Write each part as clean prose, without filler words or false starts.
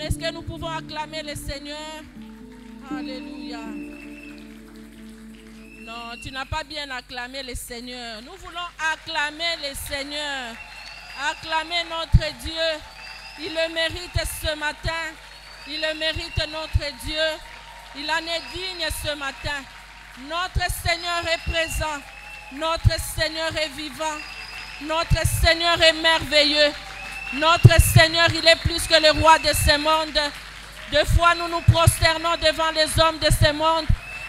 Est-ce que nous pouvons acclamer le Seigneur? Alléluia. Non, tu n'as pas bien acclamé le Seigneur. Nous voulons acclamer le Seigneur. Acclamer notre Dieu. Il le mérite ce matin. Il le mérite, notre Dieu. Il en est digne ce matin. Notre Seigneur est présent. Notre Seigneur est vivant. Notre Seigneur est merveilleux. Notre Seigneur, il est plus que le roi de ce monde. Deux fois, nous nous prosternons devant les hommes de ce monde.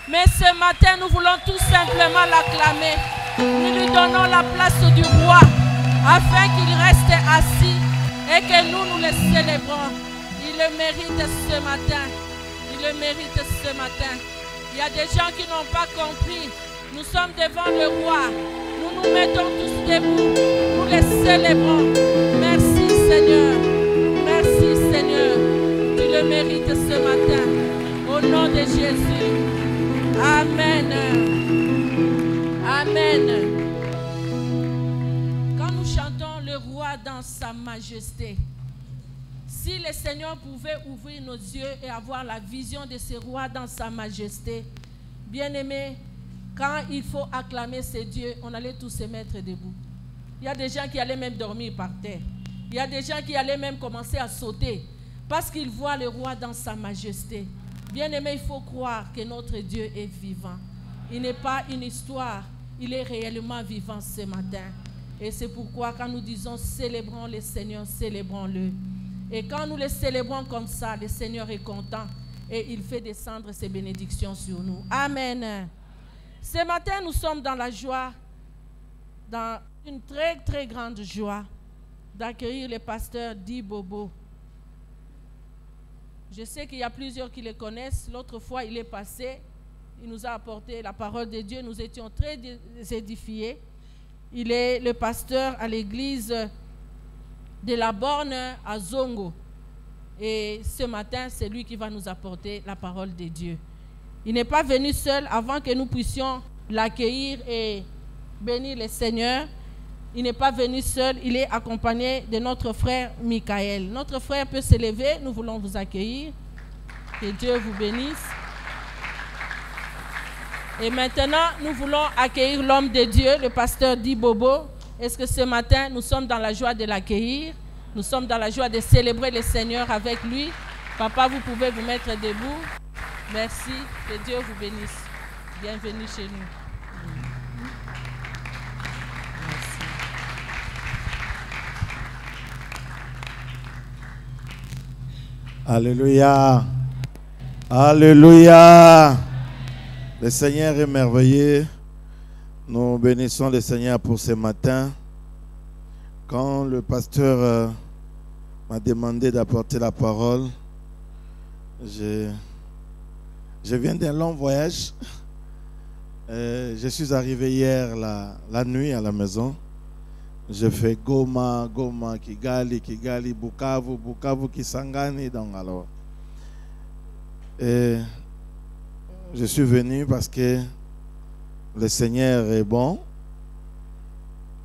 Mais ce matin, nous voulons tout simplement l'acclamer. Nous lui donnons la place du roi afin qu'il reste assis et que nous le célébrons. Il le mérite ce matin. Il le mérite ce matin. Il y a des gens qui n'ont pas compris. Nous sommes devant le roi. Nous nous mettons tous debout. Nous le célébrons. Merci Seigneur. Merci Seigneur. Tu le mérites ce matin. Au nom de Jésus. Amen. Amen. Quand nous chantons le roi dans sa majesté, si le Seigneur pouvait ouvrir nos yeux et avoir la vision de ce roi dans sa majesté, bien-aimés, quand il faut acclamer ce Dieu, on allait tous se mettre debout. Il y a des gens qui allaient même dormir par terre. Il y a des gens qui allaient même commencer à sauter parce qu'ils voient le roi dans sa majesté. Bien-aimés, il faut croire que notre Dieu est vivant. Il n'est pas une histoire, il est réellement vivant ce matin. Et c'est pourquoi quand nous disons célébrons le Seigneur, célébrons-le. Et quand nous le célébrons comme ça, le Seigneur est content et il fait descendre ses bénédictions sur nous. Amen. Ce matin, nous sommes dans la joie, dans une très très grande joie d'accueillir le pasteur Di Bobo. Je sais qu'il y a plusieurs qui le connaissent. L'autre fois, il est passé. Il nous a apporté la parole de Dieu. Nous étions très édifiés. Il est le pasteur à l'église de la Borne à Zongo. Et ce matin, c'est lui qui va nous apporter la parole de Dieu. Il n'est pas venu seul avant que nous puissions l'accueillir et bénir le Seigneur. Il n'est pas venu seul, il est accompagné de notre frère Michael. Notre frère peut se lever, nous voulons vous accueillir. Que Dieu vous bénisse. Et maintenant, nous voulons accueillir l'homme de Dieu, le pasteur Di Bobo. Est-ce que ce matin, nous sommes dans la joie de l'accueillir? Nous sommes dans la joie de célébrer le Seigneur avec lui. Papa, vous pouvez vous mettre debout. Merci, que Dieu vous bénisse. Bienvenue chez nous. Merci. Alléluia. Alléluia. Le Seigneur est merveilleux. Nous bénissons le Seigneur pour ce matin. Quand le pasteur m'a demandé d'apporter la parole, je viens d'un long voyage. Je suis arrivé hier la nuit à la maison. J'ai fait Goma, Kigali, Bukavu, Kisangani. Donc alors, et je suis venu parce que le Seigneur est bon,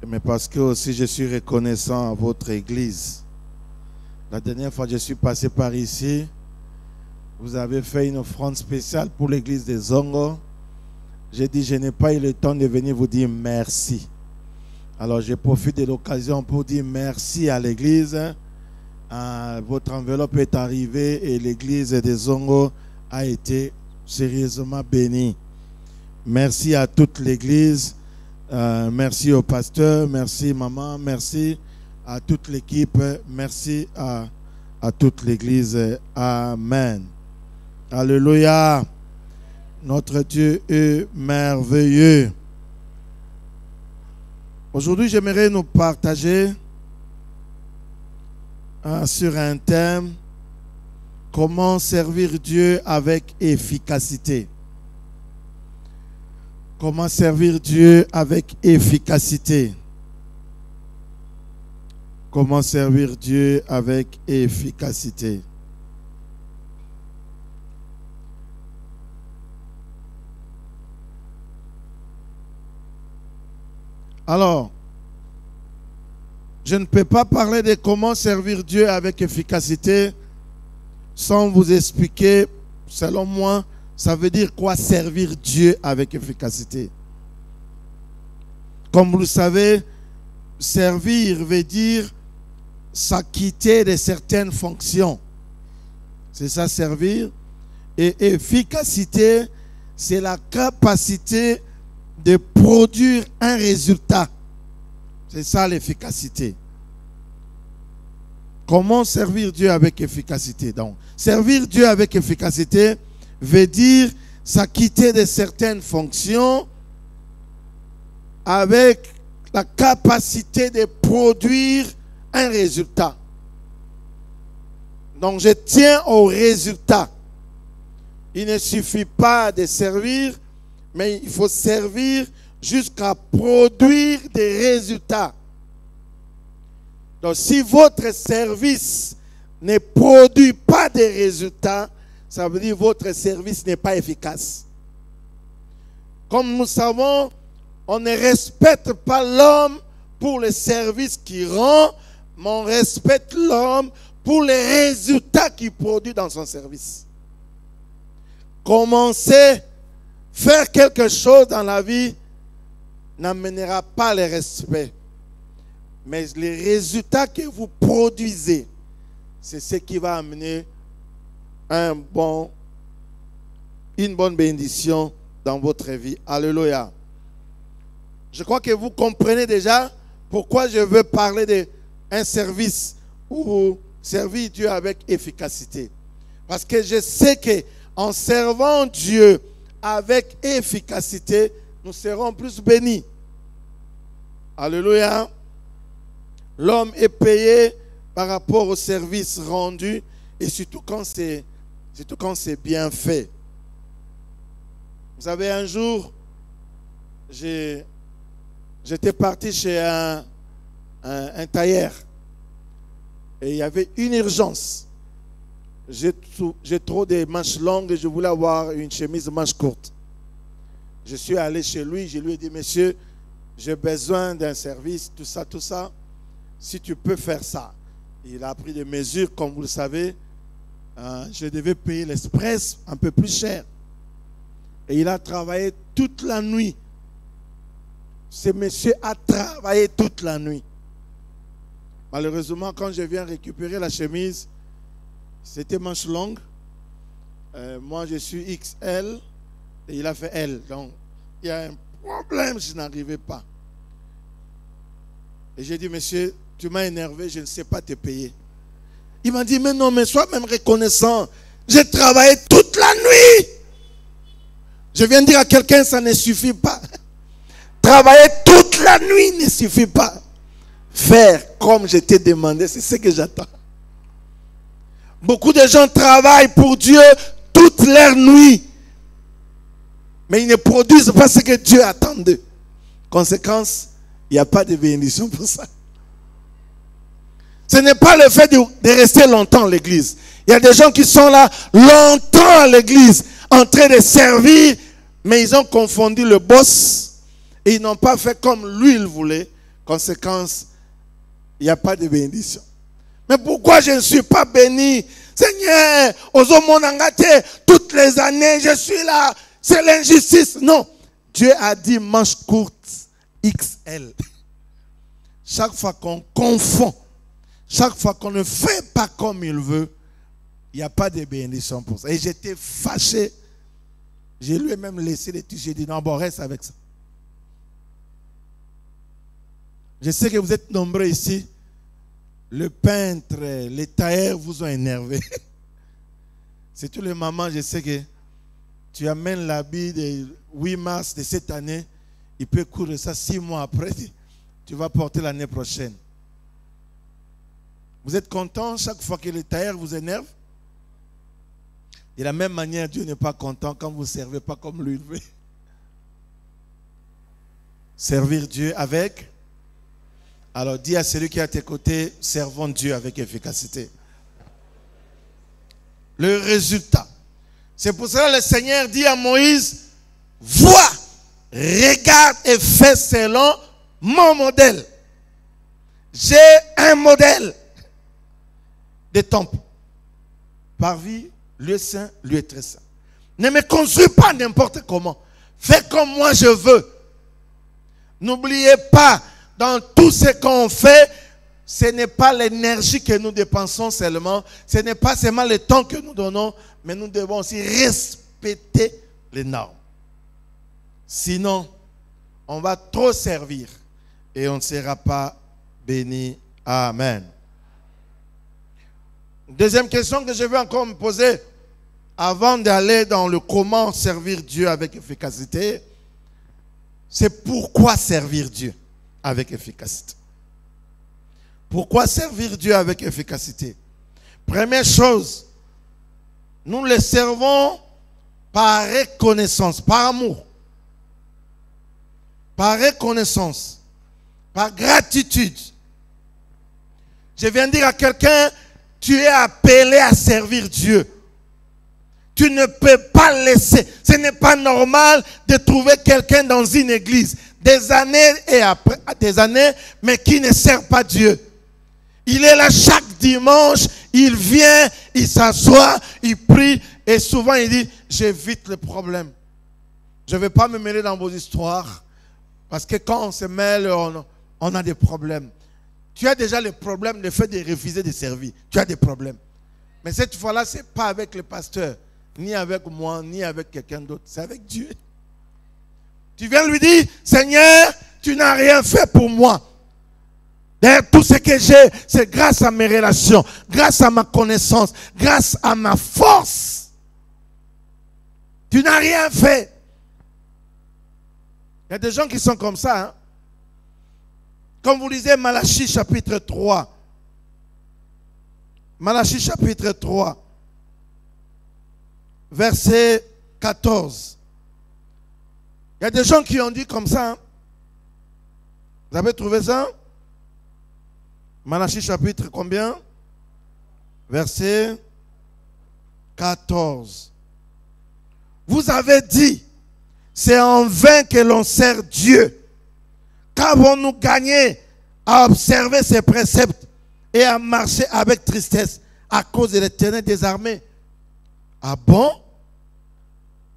mais parce que aussi je suis reconnaissant à votre église. La dernière fois que je suis passé par ici, vous avez fait une offrande spéciale pour l'église de Zongo. J'ai dit, je n'ai pas eu le temps de venir vous dire merci. Alors, je profite de l'occasion pour dire merci à l'église. Votre enveloppe est arrivée et l'église de Zongo a été sérieusement bénie. Merci à toute l'église. Merci au pasteur. Merci maman. Merci à toute l'équipe. Merci à toute l'église. Amen. Alléluia. Notre Dieu est merveilleux. Aujourd'hui, j'aimerais nous partager sur un thème: comment servir Dieu avec efficacité. Comment servir Dieu avec efficacité. Comment servir Dieu avec efficacité. Alors, je ne peux pas parler de comment servir Dieu avec efficacité sans vous expliquer, selon moi, ça veut dire quoi servir Dieu avec efficacité. Comme vous le savez, servir veut dire s'acquitter de certaines fonctions. C'est ça, servir. Et efficacité, c'est la capacité de produire un résultat. C'est ça l'efficacité. Comment servir Dieu avec efficacité? Donc, servir Dieu avec efficacité veut dire s'acquitter de certaines fonctions avec la capacité de produire un résultat. Donc, je tiens au résultat. Il ne suffit pas de servir, mais il faut servir jusqu'à produire des résultats. Donc, si votre service ne produit pas de résultats, ça veut dire que votre service n'est pas efficace. Comme nous savons, on ne respecte pas l'homme pour le service qu'il rend, mais on respecte l'homme pour les résultats qu'il produit dans son service. Commencer, faire quelque chose dans la vie n'amènera pas le respect. Mais les résultats que vous produisez, c'est ce qui va amener une bonne bénédiction dans votre vie. Alléluia. Je crois que vous comprenez déjà pourquoi je veux parler d'un service ou servir Dieu avec efficacité. Parce que je sais qu'en servant Dieu avec efficacité, nous serons plus bénis. Alléluia. L'homme est payé par rapport au service rendu et surtout quand c'est bien fait. Vous savez, un jour, j'étais parti chez un tailleur et il y avait une urgence. J'ai trop de manches longues et je voulais avoir une chemise manches courtes. Je suis allé chez lui, je lui ai dit, monsieur, j'ai besoin d'un service, tout ça. Si tu peux faire ça. Il a pris des mesures, comme vous le savez. Je devais payer l'express un peu plus cher. Et il a travaillé toute la nuit. Ce monsieur a travaillé toute la nuit. Malheureusement, quand je viens récupérer la chemise, c'était manche longue. Moi, je suis XL et il a fait L. Donc, il y a un problème, je n'arrivais pas. Et j'ai dit, monsieur, tu m'as énervé, je ne sais pas te payer. Il m'a dit, mais non, mais sois même reconnaissant. J'ai travaillé toute la nuit. Je viens de dire à quelqu'un, ça ne suffit pas. Travailler toute la nuit ne suffit pas. Faire comme je t'ai demandé, c'est ce que j'attends. Beaucoup de gens travaillent pour Dieu toute leur nuit. Mais ils ne produisent pas ce que Dieu attend d'eux. Conséquence, il n'y a pas de bénédiction pour ça. Ce n'est pas le fait de rester longtemps à l'église. Il y a des gens qui sont là longtemps à l'église, en train de servir, mais ils ont confondu le boss et ils n'ont pas fait comme lui il voulait. Conséquence, il n'y a pas de bénédiction. Mais pourquoi je ne suis pas béni? Seigneur, toutes les années, je suis là. C'est l'injustice. Non. Dieu a dit manche courte XL. Chaque fois qu'on confond, chaque fois qu'on ne fait pas comme il veut, il n'y a pas de bénédiction pour ça. Et j'étais fâché. Je lui ai même laissé les tissus. J'ai dit non, bon, reste avec ça. Je sais que vous êtes nombreux ici. Le peintre, les tailleurs vous ont énervé. C'est tous les mamans, je sais que tu amènes l'habit de 8 mars de cette année. Il peut courir ça 6 mois après. Tu vas porter l'année prochaine. Vous êtes content chaque fois que le tailleur vous énerve? De la même manière, Dieu n'est pas content quand vous ne servez pas comme lui veut. Servir Dieu avec. Alors dis à celui qui est à tes côtés, servons Dieu avec efficacité. Le résultat. C'est pour cela que le Seigneur dit à Moïse, vois, regarde et fais selon mon modèle. J'ai un modèle de temple. parvis, lieu saint, lieu très saint. Ne me construis pas n'importe comment. Fais comme moi je veux. N'oubliez pas, dans tout ce qu'on fait, ce n'est pas l'énergie que nous dépensons seulement, ce n'est pas seulement le temps que nous donnons, mais nous devons aussi respecter les normes. Sinon, on va trop servir et on ne sera pas béni. Amen. Deuxième question que je veux encore me poser avant d'aller dans le comment servir Dieu avec efficacité, c'est pourquoi servir Dieu avec efficacité. Pourquoi servir Dieu avec efficacité? Première chose, nous le servons par reconnaissance, par amour, par reconnaissance, par gratitude. Je viens dire à quelqu'un, tu es appelé à servir Dieu. Tu ne peux pas laisser. Ce n'est pas normal de trouver quelqu'un dans une église des années et après des années, mais qui ne sert pas Dieu. Il est là chaque dimanche, il vient, il s'assoit, il prie et souvent il dit, j'évite le problème. Je ne vais pas me mêler dans vos histoires parce que quand on se mêle, on a des problèmes. Tu as déjà le problème, le fait de refuser de servir. Tu as des problèmes. Mais cette fois-là, ce n'est pas avec le pasteur, ni avec moi, ni avec quelqu'un d'autre. C'est avec Dieu. Tu viens lui dire, Seigneur, tu n'as rien fait pour moi. D'ailleurs, tout ce que j'ai, c'est grâce à mes relations, grâce à ma connaissance, grâce à ma force. Tu n'as rien fait. Il y a des gens qui sont comme ça. Hein? Comme vous lisez Malachie chapitre 3. Malachie chapitre 3. Verset 14. Il y a des gens qui ont dit comme ça. Hein? Vous avez trouvé ça? Malachie chapitre combien? Verset 14. Vous avez dit, c'est en vain que l'on sert Dieu. Qu'avons-nous gagné à observer ses préceptes et à marcher avec tristesse à cause de l'Éternel des armées? Ah bon?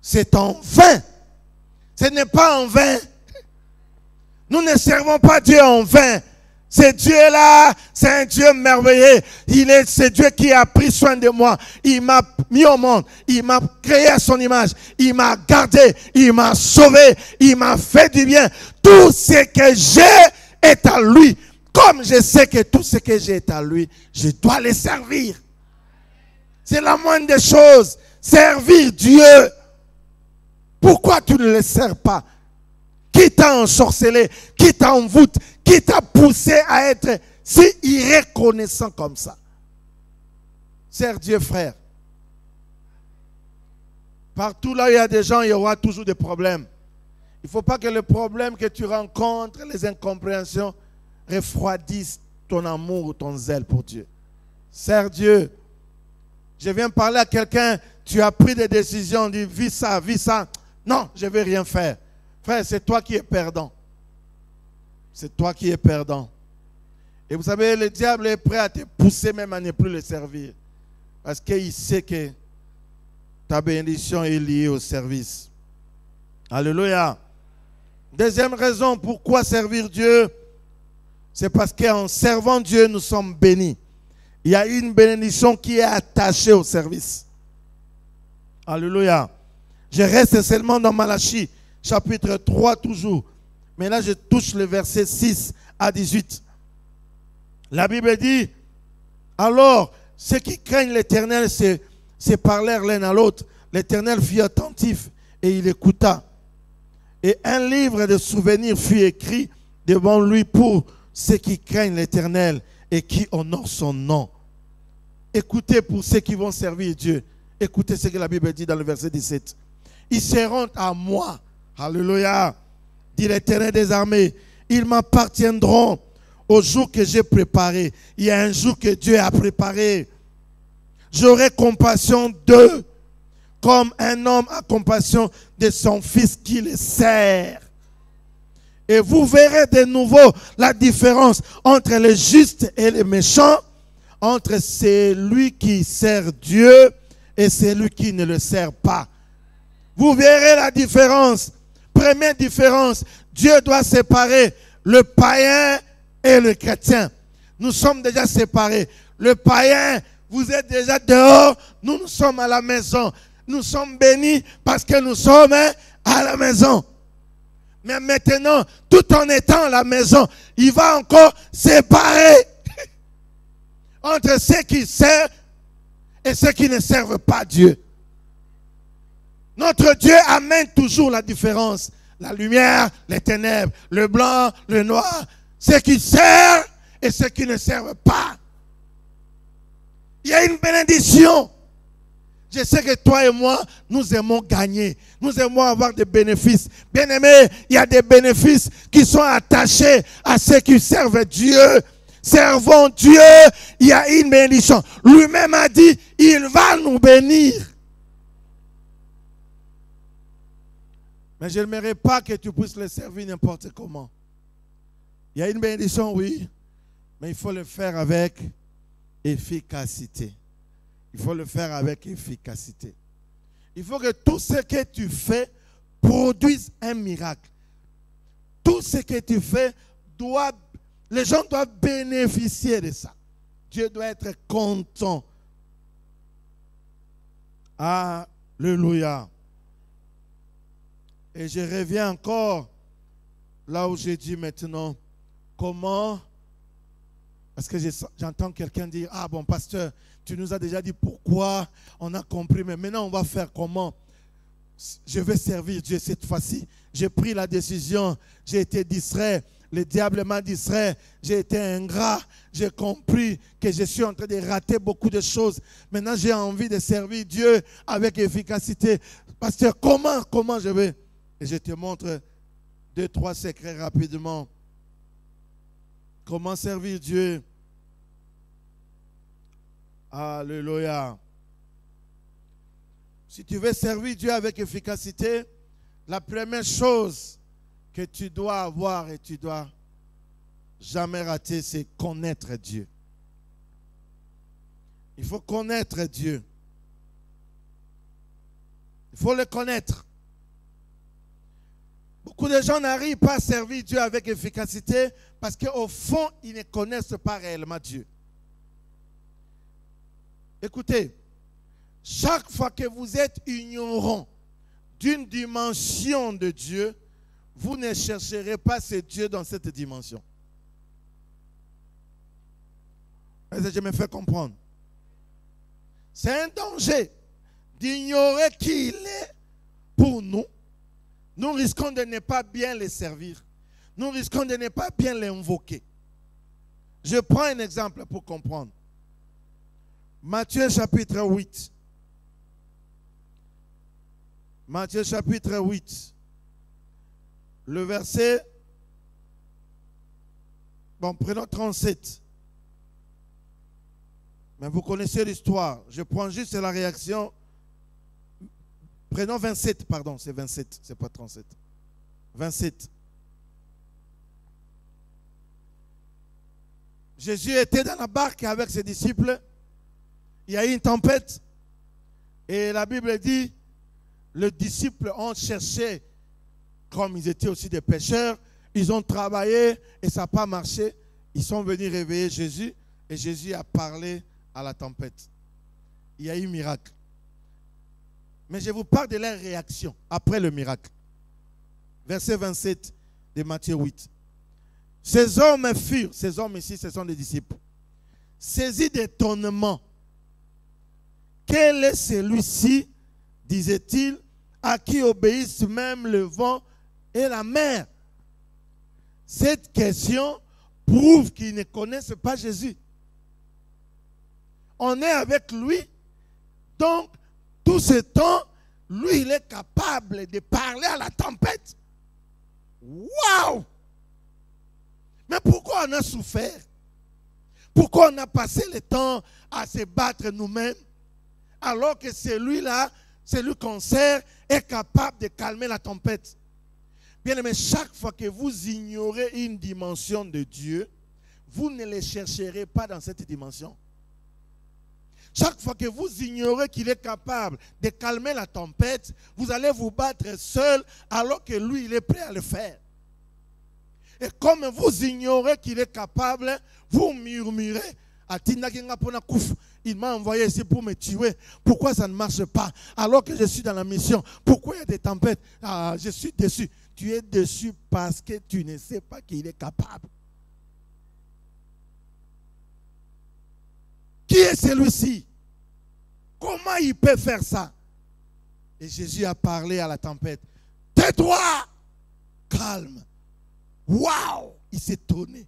C'est en vain. Ce n'est pas en vain. Nous ne servons pas Dieu en vain. Ce Dieu-là, c'est un Dieu merveilleux. C'est Dieu qui a pris soin de moi. Il m'a mis au monde. Il m'a créé à son image. Il m'a gardé. Il m'a sauvé. Il m'a fait du bien. Tout ce que j'ai est à lui. Comme je sais que tout ce que j'ai est à lui, je dois le servir. C'est la moindre des choses. Servir Dieu. Pourquoi tu ne le sers pas? Qui t'a ensorcelé? Qui t'envoûte? Qui t'a poussé à être si irreconnaissant comme ça? Sers Dieu, frère. Partout là où il y a des gens, il y aura toujours des problèmes. Il ne faut pas que le problème que tu rencontres, les incompréhensions, refroidissent ton amour ou ton zèle pour Dieu. Sers Dieu. Je viens parler à quelqu'un, tu as pris des décisions, dis vis ça, vis ça. Non, je ne vais rien faire. Frère, c'est toi qui es perdant. C'est toi qui es perdant. Et vous savez, le diable est prêt à te pousser même à ne plus le servir. Parce qu'il sait que ta bénédiction est liée au service. Alléluia. Deuxième raison pourquoi servir Dieu, c'est parce qu'en servant Dieu, nous sommes bénis. Il y a une bénédiction qui est attachée au service. Alléluia. Je reste seulement dans Malachie, chapitre 3 toujours. Mais là, je touche le verset 6 à 18. La Bible dit, alors, ceux qui craignent l'Éternel se parlèrent l'un à l'autre. L'Éternel fut attentif et il écouta. Et un livre de souvenirs fut écrit devant lui pour ceux qui craignent l'Éternel et qui honorent son nom. Écoutez pour ceux qui vont servir Dieu. Écoutez ce que la Bible dit dans le verset 17. Ils seront à moi. Alléluia. Dit l'Éternel des armées. Ils m'appartiendront au jour que j'ai préparé. Il y a un jour que Dieu a préparé. J'aurai compassion d'eux comme un homme a compassion de son fils qui le sert. Et vous verrez de nouveau la différence entre les justes et les méchants, entre celui qui sert Dieu et celui qui ne le sert pas. Vous verrez la différence. Première différence, Dieu doit séparer le païen et le chrétien. Nous sommes déjà séparés. Le païen, vous êtes déjà dehors, nous sommes à la maison. Nous sommes bénis parce que nous sommes à la maison. Mais maintenant, tout en étant à la maison, il va encore séparer entre ceux qui servent et ceux qui ne servent pas Dieu. Notre Dieu amène toujours la différence. La lumière, les ténèbres, le blanc, le noir. Ceux qui servent et ceux qui ne servent pas. Il y a une bénédiction. Je sais que toi et moi, nous aimons gagner. Nous aimons avoir des bénéfices. Bien aimé, il y a des bénéfices qui sont attachés à ceux qui servent Dieu. Servons Dieu, il y a une bénédiction. Lui-même a dit, il va nous bénir. Mais je n'aimerais pas que tu puisses le servir n'importe comment. Il y a une bénédiction, oui, mais il faut le faire avec efficacité. Il faut le faire avec efficacité. Il faut que tout ce que tu fais produise un miracle. Tout ce que tu fais les gens doivent bénéficier de ça. Dieu doit être content. Alléluia. Et je reviens encore là où j'ai dit maintenant, comment, parce que j'entends quelqu'un dire, ah bon pasteur, tu nous as déjà dit pourquoi, on a compris, mais maintenant on va faire comment? Je vais servir Dieu cette fois-ci. J'ai pris la décision, j'ai été distrait, le diable m'a distrait, j'ai été ingrat, j'ai compris que je suis en train de rater beaucoup de choses. Maintenant j'ai envie de servir Dieu avec efficacité. Pasteur, comment je vais? Et je te montre 2-3 secrets rapidement. Comment servir Dieu? Alléluia. Si tu veux servir Dieu avec efficacité, la première chose que tu dois avoir et tu dois jamais rater, c'est connaître Dieu. Il faut connaître Dieu. Il faut le connaître. Beaucoup de gens n'arrivent pas à servir Dieu avec efficacité parce qu'au fond, ils ne connaissent pas réellement Dieu. Écoutez, chaque fois que vous êtes ignorant d'une dimension de Dieu, vous ne chercherez pas ce Dieu dans cette dimension. Est-ce que je me fais comprendre? C'est un danger d'ignorer qui il est pour nous. Nous risquons de ne pas bien les servir. Nous risquons de ne pas bien l'invoquer. Je prends un exemple pour comprendre. Matthieu chapitre 8. Matthieu chapitre 8. Le verset, prenons 37. Mais vous connaissez l'histoire. Je prends juste la réaction. Prenons 27, pardon, c'est 27, c'est pas 37. 27. Jésus était dans la barque avec ses disciples. Il y a eu une tempête. Et la Bible dit, les disciples ont cherché, comme ils étaient aussi des pêcheurs, ils ont travaillé et ça n'a pas marché. Ils sont venus réveiller Jésus et Jésus a parlé à la tempête. Il y a eu un miracle. Mais je vous parle de leur réaction après le miracle. Verset 27 de Matthieu 8. Ces hommes furent, ces hommes ici, ce sont des disciples, saisis d'étonnement. Quel est celui-ci, disait-il, à qui obéissent même le vent et la mer? Cette question prouve qu'ils ne connaissent pas Jésus. On est avec lui, donc tout ce temps, lui, il est capable de parler à la tempête. Waouh! Mais pourquoi on a souffert? Pourquoi on a passé le temps à se battre nous-mêmes alors que celui-là, celui qu'on sert, est capable de calmer la tempête? Bien aimé, chaque fois que vous ignorez une dimension de Dieu, vous ne le chercherez pas dans cette dimension. Chaque fois que vous ignorez qu'il est capable de calmer la tempête, vous allez vous battre seul alors que lui, il est prêt à le faire. Et comme vous ignorez qu'il est capable, vous murmurez. Il m'a envoyé ici pour me tuer. Pourquoi ça ne marche pas? Alors que je suis dans la mission. Pourquoi il y a des tempêtes? Je suis déçu. Tu es déçu parce que tu ne sais pas qu'il est capable. Qui est celui-ci? Comment il peut faire ça? Et Jésus a parlé à la tempête. Tais-toi! Calme. Waouh! Il s'est étonné.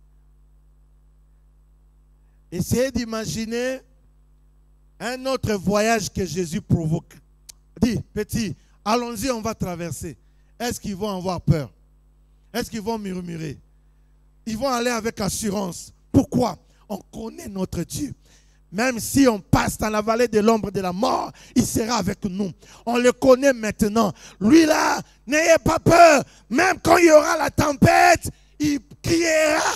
Essayez d'imaginer un autre voyage que Jésus provoque. Dis, petit, allons-y, on va traverser. Est-ce qu'ils vont avoir peur? Est-ce qu'ils vont murmurer? Ils vont aller avec assurance. Pourquoi? On connaît notre Dieu. Même si on passe dans la vallée de l'ombre de la mort, il sera avec nous. On le connaît maintenant. Lui là, n'ayez pas peur. Même quand il y aura la tempête, il criera.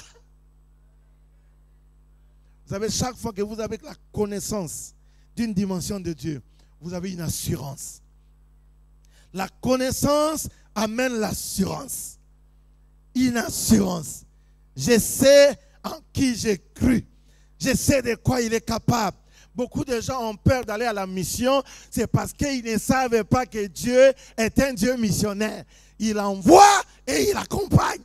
Vous savez, chaque fois que vous avez la connaissance d'une dimension de Dieu, vous avez une assurance. La connaissance amène l'assurance. Une assurance. Je sais en qui j'ai cru. Je sais de quoi il est capable. Beaucoup de gens ont peur d'aller à la mission. C'est parce qu'ils ne savent pas que Dieu est un Dieu missionnaire. Il envoie et il accompagne.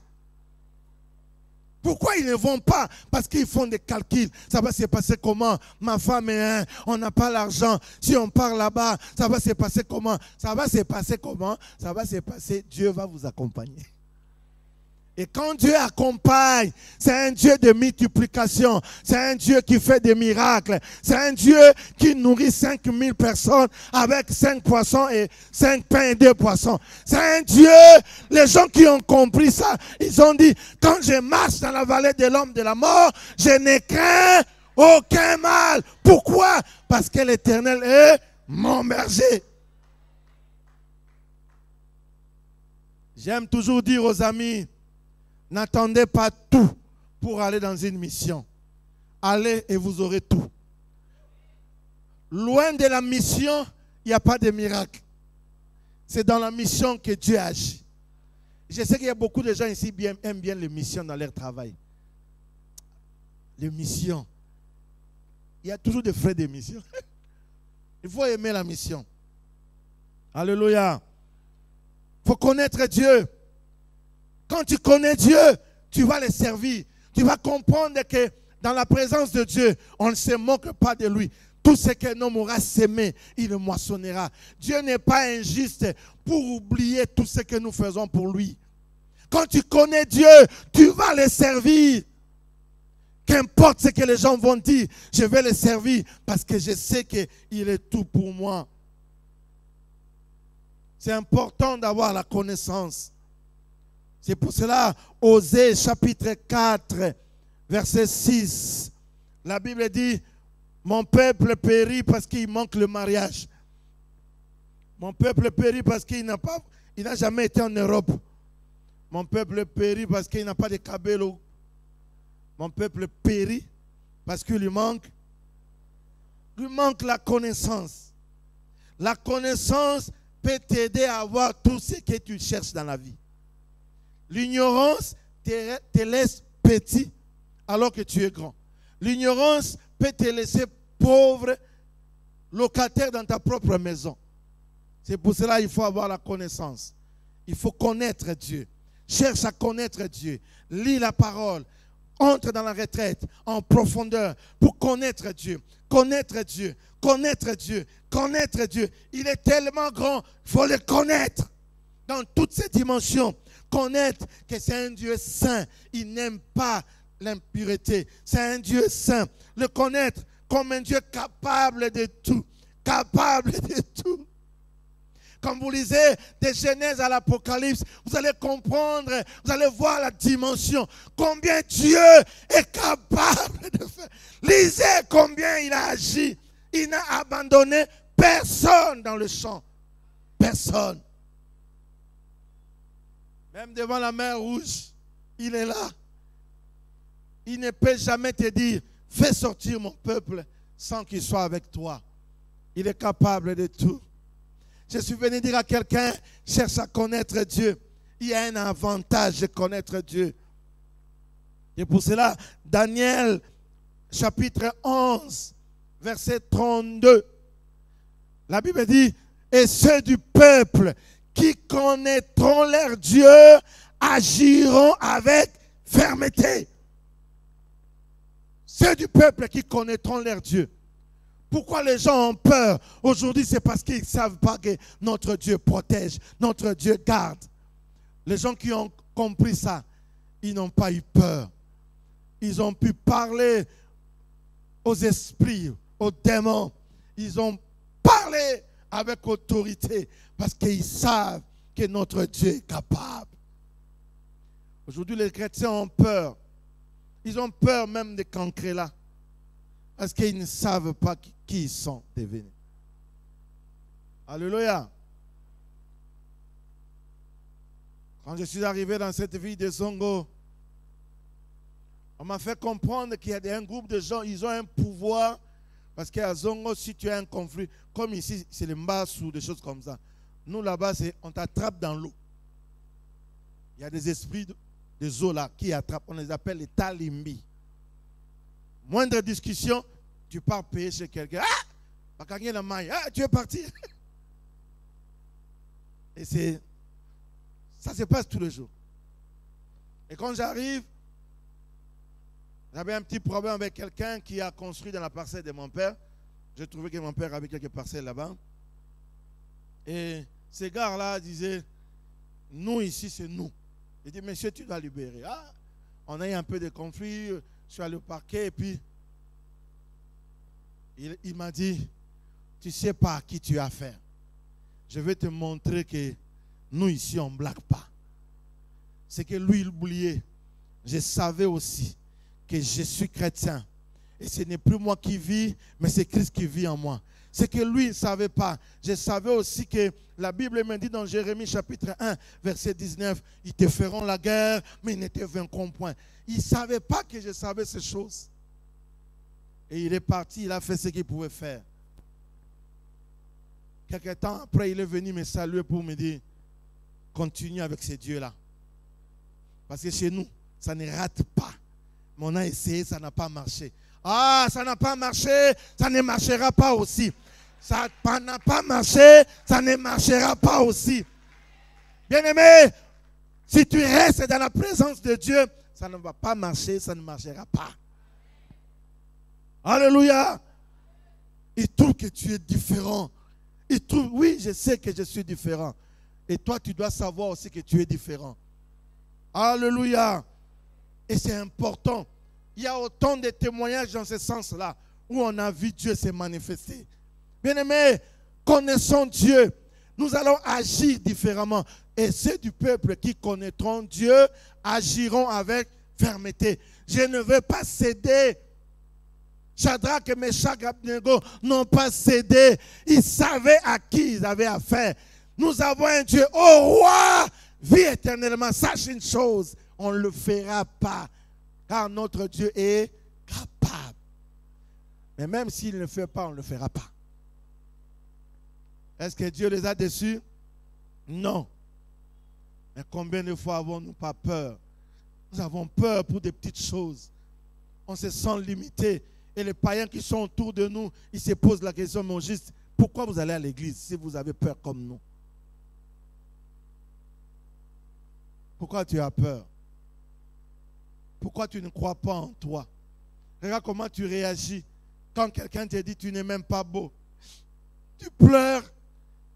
Pourquoi ils ne vont pas? Parce qu'ils font des calculs. Ça va se passer comment? Ma femme est un, on n'a pas l'argent. Si on part là-bas, ça va se passer comment? Ça va se passer comment? Ça va se passer, Dieu va vous accompagner. Et quand Dieu accompagne, c'est un Dieu de multiplication. C'est un Dieu qui fait des miracles. C'est un Dieu qui nourrit 5000 personnes avec 5 poissons et 5 pains et 2 poissons. C'est un Dieu, les gens qui ont compris ça, ils ont dit, quand je marche dans la vallée de l'homme de la mort, je ne crains aucun mal. Pourquoi? Parce que l'Éternel est mon berger. J'aime toujours dire aux amis, n'attendez pas tout pour aller dans une mission. Allez et vous aurez tout. Loin de la mission, il n'y a pas de miracle. C'est dans la mission que Dieu agit. Je sais qu'il y a beaucoup de gens ici qui aiment bien les missions dans leur travail. Les missions. Il y a toujours des frais de mission. Il faut aimer la mission. Alléluia. Il faut connaître Dieu. Quand tu connais Dieu, tu vas le servir. Tu vas comprendre que dans la présence de Dieu, on ne se moque pas de lui. Tout ce qu'un homme aura sémé, il le moissonnera. Dieu n'est pas injuste pour oublier tout ce que nous faisons pour lui. Quand tu connais Dieu, tu vas le servir. Qu'importe ce que les gens vont dire, je vais le servir parce que je sais qu'il est tout pour moi. C'est important d'avoir la connaissance. C'est pour cela, Osée chapitre 4, verset 6, la Bible dit, mon peuple périt parce qu'il manque le mariage. Mon peuple périt parce qu'il n'a jamais été en Europe. Mon peuple périt parce qu'il n'a pas de cabello. Mon peuple périt parce qu'il lui manque la connaissance. La connaissance peut t'aider à avoir tout ce que tu cherches dans la vie. L'ignorance te laisse petit alors que tu es grand. L'ignorance peut te laisser pauvre, locataire dans ta propre maison. C'est pour cela qu'il faut avoir la connaissance. Il faut connaître Dieu. Cherche à connaître Dieu. Lis la parole. Entre dans la retraite en profondeur pour connaître Dieu. Connaître Dieu. Connaître Dieu. Connaître Dieu. Il est tellement grand, il faut le connaître. Dans toutes ses dimensions. Connaître que c'est un Dieu saint. Il n'aime pas l'impureté. C'est un Dieu saint. Le connaître comme un Dieu capable de tout. Capable de tout. Quand vous lisez de Genèse à l'Apocalypse, vous allez comprendre, vous allez voir la dimension. Combien Dieu est capable de faire. Lisez combien il a agi. Il n'a abandonné personne dans le champ. Personne. Même devant la mer Rouge, il est là. Il ne peut jamais te dire, fais sortir mon peuple sans qu'il soit avec toi. Il est capable de tout. Je suis venu dire à quelqu'un, cherche à connaître Dieu. Il y a un avantage de connaître Dieu. Et pour cela, Daniel, chapitre 11, verset 32, la Bible dit, et ceux du peuple qui connaîtront leur Dieu agiront avec fermeté. Ceux du peuple qui connaîtront leur Dieu. Pourquoi les gens ont peur aujourd'hui? C'est parce qu'ils ne savent pas que notre Dieu protège, notre Dieu garde. Les gens qui ont compris ça, ils n'ont pas eu peur. Ils ont pu parler aux esprits, aux démons. Ils ont parlé avec autorité parce qu'ils savent que notre Dieu est capable. Aujourd'hui, les chrétiens ont peur. Ils ont peur même des cancrés là. Parce qu'ils ne savent pas qui ils sont devenus. Alléluia. Quand je suis arrivé dans cette ville de Zongo, on m'a fait comprendre qu'il y a un groupe de gens, ils ont un pouvoir. Parce qu'à Zongo, si tu as un conflit, comme ici, c'est les mbasses ou des choses comme ça. Nous, là-bas, on t'attrape dans l'eau. Il y a des esprits des eaux là qui attrapent. On les appelle les talimbi. Moindre discussion, tu pars payer chez quelqu'un. Ah, tu es parti. Et ça se passe tous les jours. Et quand j'arrive, j'avais un petit problème avec quelqu'un qui a construit dans la parcelle de mon père. J'ai trouvé que mon père avait quelques parcelles là-bas. Et ces gars-là disaient, nous ici, c'est nous. J'ai dit, monsieur, tu dois libérer. Ah, on a eu un peu de conflit. Je suis allé au parquet et puis il m'a dit, tu ne sais pas à qui tu as affaire. Je vais te montrer que nous ici, on ne blague pas. C'est que lui, il oubliait. Je savais aussi que je suis chrétien. Et ce n'est plus moi qui vis, mais c'est Christ qui vit en moi. C'est que lui, il ne savait pas. Je savais aussi que la Bible me dit dans Jérémie chapitre 1, verset 19, ils te feront la guerre, mais ils ne te vaincront point. Il ne savait pas que je savais ces choses. Et il est parti, il a fait ce qu'il pouvait faire. Quelque temps après, il est venu me saluer pour me dire, continue avec ces dieux-là. Parce que chez nous, ça ne rate pas. Mais on a essayé, ça n'a pas marché. Ah, ça n'a pas marché, ça ne marchera pas aussi. Ça n'a pas marché, ça ne marchera pas aussi. Bien-aimé, si tu restes dans la présence de Dieu, ça ne va pas marcher, ça ne marchera pas. Alléluia. Il trouve que tu es différent. Il trouve, oui, je sais que je suis différent. Et toi, tu dois savoir aussi que tu es différent. Alléluia. Et c'est important. Il y a autant de témoignages dans ce sens-là où on a vu Dieu se manifester. Bien-aimés, connaissons Dieu. Nous allons agir différemment. Et ceux du peuple qui connaîtront Dieu agiront avec fermeté. Je ne veux pas céder. Shadrach, Meshach, Abednego n'ont pas cédé. Ils savaient à qui ils avaient affaire. Nous avons un Dieu. Oh roi, vis éternellement. Sache une chose, on ne le fera pas. Car notre Dieu est capable. Mais même s'il ne le fait pas, on ne le fera pas. Est-ce que Dieu les a déçus? Non. Mais combien de fois avons-nous pas peur? Nous avons peur pour des petites choses. On se sent limité. Et les païens qui sont autour de nous, ils se posent la question, mon juste, pourquoi vous allez à l'église si vous avez peur comme nous? Pourquoi tu as peur? Pourquoi tu ne crois pas en toi? Regarde comment tu réagis quand quelqu'un te dit tu n'es même pas beau. Tu pleures.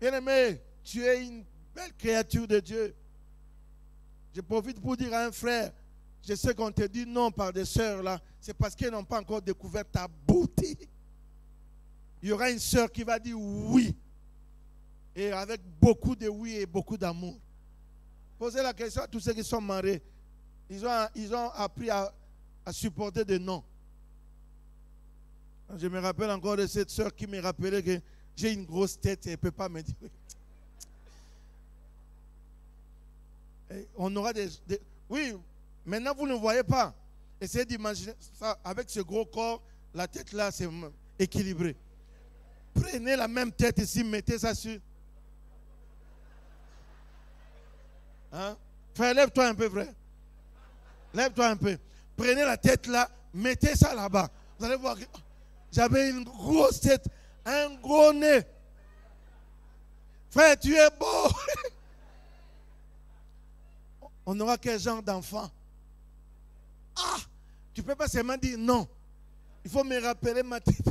Bien-aimé, tu es une belle créature de Dieu. Je profite pour dire à un frère, je sais qu'on te dit non par des sœurs là, c'est parce qu'elles n'ont pas encore découvert ta beauté. Il y aura une sœur qui va dire oui. Et avec beaucoup de oui et beaucoup d'amour. Posez la question à tous ceux qui sont mariés. Ils ont appris à supporter des non. Je me rappelle encore de cette sœur qui me rappelait que j'ai une grosse tête et elle ne peut pas me dire. Et on aura des... Oui, maintenant vous ne voyez pas. Essayez d'imaginer ça avec ce gros corps, la tête là, c'est équilibré. Prenez la même tête ici, mettez ça sur. Hein? Frère, lève-toi un peu, frère. Lève-toi un peu. Prenez la tête là, mettez ça là-bas. Vous allez voir que j'avais une grosse tête, un gros nez. Frère, tu es beau. On aura quel genre d'enfant? Ah, tu ne peux pas seulement dire non. Il faut me rappeler ma tête.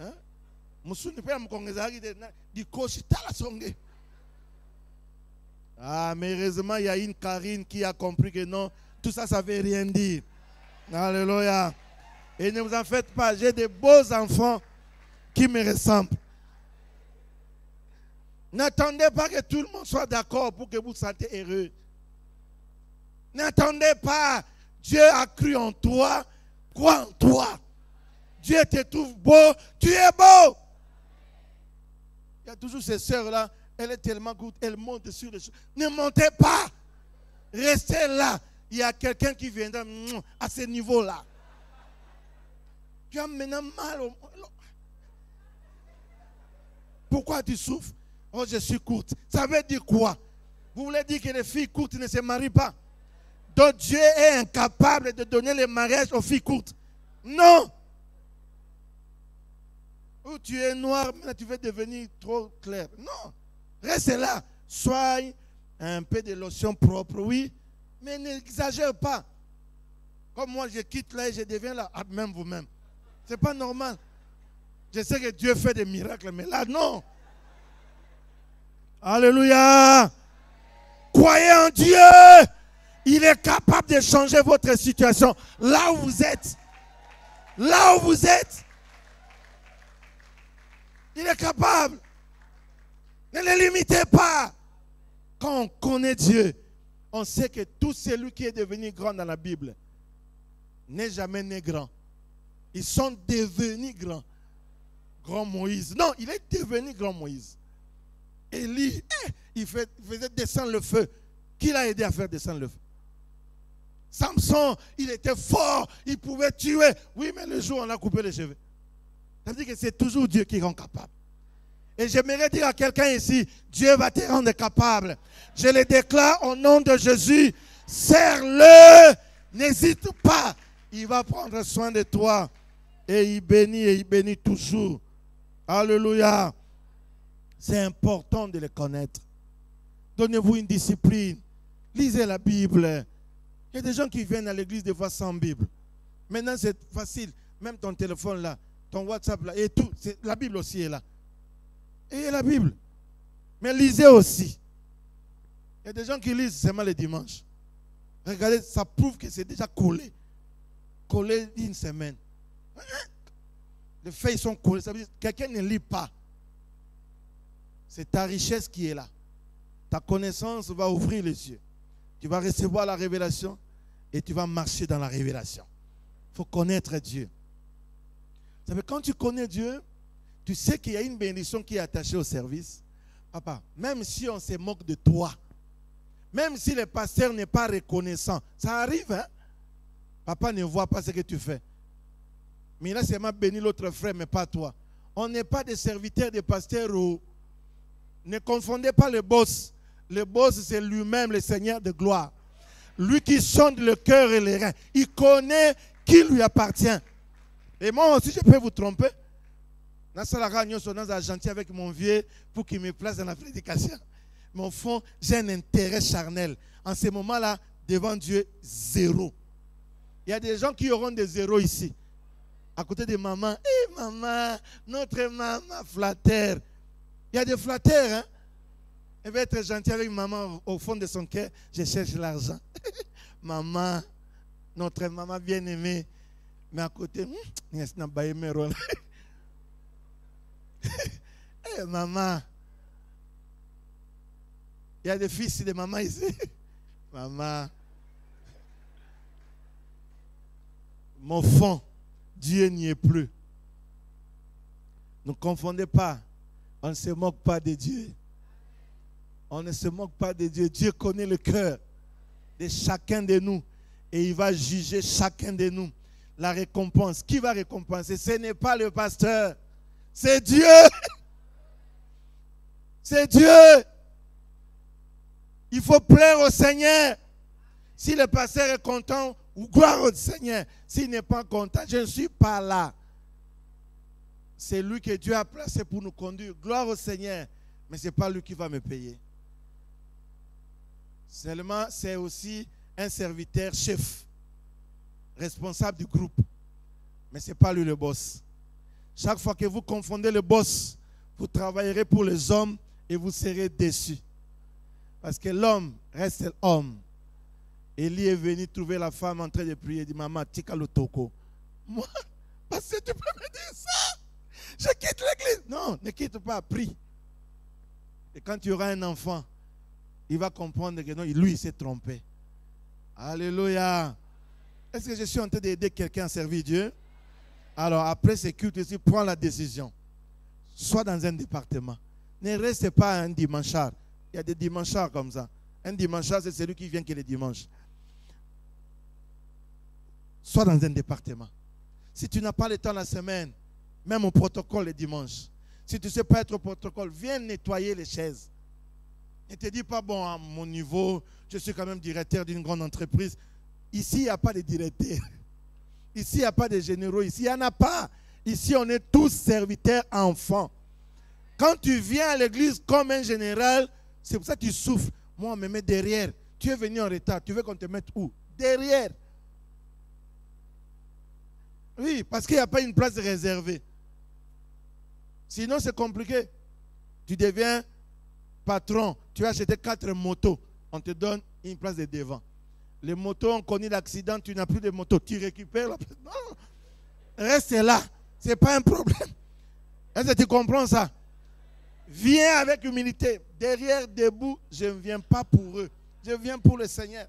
Hein? Ah, mais heureusement, il y a une Karine qui a compris que non, tout ça, ça ne veut rien dire. Alléluia. Et ne vous en faites pas, j'ai de beaux enfants qui me ressemblent. N'attendez pas que tout le monde soit d'accord pour que vous vous sentez heureux. N'attendez pas. Dieu a cru en toi. Crois en toi. Dieu te trouve beau. Tu es beau. Il y a toujours ces sœurs-là. Elle est tellement good. Elle monte sur les choses. Ne montez pas. Restez là. Il y a quelqu'un qui viendra à ce niveau-là. Tu as maintenant mal au... Pourquoi tu souffres? Oh, je suis courte. Ça veut dire quoi? Vous voulez dire que les filles courtes ne se marient pas? Donc Dieu est incapable de donner le mariage aux filles courtes? Non. Ou tu es noir, maintenant tu veux devenir trop clair? Non. Reste là. Sois un peu de lotion propre, oui. Mais n'exagère pas. Comme moi, je quitte là et je deviens là. Même vous-même. Ce n'est pas normal. Je sais que Dieu fait des miracles, mais là, non. Alléluia. Croyez en Dieu. Il est capable de changer votre situation. Là où vous êtes. Là où vous êtes. Il est capable. Ne le limitez pas. Quand on connaît Dieu, on sait que tout celui qui est devenu grand dans la Bible n'est jamais né grand. Ils sont devenus grands. Grand Moïse. Non, il est devenu grand Moïse. Élie, il faisait descendre le feu. Qui l'a aidé à faire descendre le feu? Samson, il était fort. Il pouvait tuer. Oui, mais le jour où on a coupé les cheveux. Ça veut dire que c'est toujours Dieu qui rend capable. Et j'aimerais dire à quelqu'un ici, Dieu va te rendre capable. Je le déclare au nom de Jésus. Serre-le. N'hésite pas. Il va prendre soin de toi. Et il bénit toujours. Alléluia. C'est important de le connaître. Donnez-vous une discipline. Lisez la Bible. Il y a des gens qui viennent à l'église des fois sans Bible. Maintenant, c'est facile. Même ton téléphone là, ton WhatsApp là, et tout. La Bible aussi est là. Et la Bible. Mais lisez aussi. Il y a des gens qui lisent seulement les dimanches. Regardez, ça prouve que c'est déjà collé. Collé d'une semaine. Les feuilles sont collées. Ça veut dire que quelqu'un ne lit pas. C'est ta richesse qui est là. Ta connaissance va ouvrir les yeux. Tu vas recevoir la révélation et tu vas marcher dans la révélation. Il faut connaître Dieu. Vous savez, quand tu connais Dieu, tu sais qu'il y a une bénédiction qui est attachée au service. Papa, même si on se moque de toi, même si le pasteur n'est pas reconnaissant, ça arrive, hein? Papa ne voit pas ce que tu fais. Mais il a seulement béni l'autre frère, mais pas toi. On n'est pas des serviteurs des pasteurs. Ne confondez pas le boss. Le boss, c'est lui-même, le Seigneur de gloire. Lui qui sonde le cœur et les reins. Il connaît qui lui appartient. Et moi aussi, je peux vous tromper. Je suis gentil avec mon vieux pour qu'il me place dans la prédication. Mais au fond, j'ai un intérêt charnel. En ce moment-là, devant Dieu, zéro. Il y a des gens qui auront des zéros ici. À côté de maman. Hé maman, notre maman flatteur. Il y a des flatteurs, hein. Elle va être gentille avec maman au fond de son cœur. Je cherche l'argent. Maman, notre maman bien-aimée. Mais à côté, hey, maman. Il y a des fils de maman ici. Maman. Mon fond, Dieu n'y est plus. Ne confondez pas. On ne se moque pas de Dieu. On ne se moque pas de Dieu. Dieu connaît le cœur de chacun de nous. Et il va juger chacun de nous. la récompense. Qui va récompenser? Ce n'est pas le pasteur. C'est Dieu. C'est Dieu. Il faut plaire au Seigneur. Si le pasteur est content, gloire au Seigneur. S'il n'est pas content, je ne suis pas là. C'est lui que Dieu a placé pour nous conduire. Gloire au Seigneur. Mais ce n'est pas lui qui va me payer. Seulement, c'est aussi un serviteur chef, responsable du groupe. Mais ce n'est pas lui le boss. Chaque fois que vous confondez le boss, vous travaillerez pour les hommes et vous serez déçus. Parce que l'homme reste homme. Élie est venu trouver la femme en train de prier. Il dit, maman, tika le toko. Moi, parce que tu peux me dire ça? Je quitte l'église. Non, ne quitte pas, prie. Et quand tu auras un enfant, il va comprendre que non, lui, il s'est trompé. Alléluia. Est-ce que je suis en train d'aider quelqu'un à servir Dieu? Alors, après ce culte, tu prends la décision. Sois dans un département. Ne reste pas un dimanchard. Il y a des dimanchards comme ça. Un dimanchard, c'est celui qui vient que le dimanche. Sois dans un département. Si tu n'as pas le temps la semaine, même au protocole le dimanche. Si tu ne sais pas être au protocole, viens nettoyer les chaises. Ne te dis pas, bon, à mon niveau, je suis quand même directeur d'une grande entreprise. Ici, il n'y a pas de directeur. Ici, il n'y a pas de généraux. Ici, il n'y en a pas. Ici, on est tous serviteurs enfants. Quand tu viens à l'église comme un général, c'est pour ça que tu souffres. Moi, on me met derrière. Tu es venu en retard. Tu veux qu'on te mette où? Derrière. Oui, parce qu'il n'y a pas une place réservée. Sinon, c'est compliqué. Tu deviens patron. Tu as acheté 4 motos. On te donne une place de devant. Les motos ont connu l'accident. Tu n'as plus de moto. Tu récupères la place. Non. Reste là. Ce n'est pas un problème. Est-ce que tu comprends ça? Viens avec humilité. Derrière, debout, je ne viens pas pour eux. Je viens pour le Seigneur.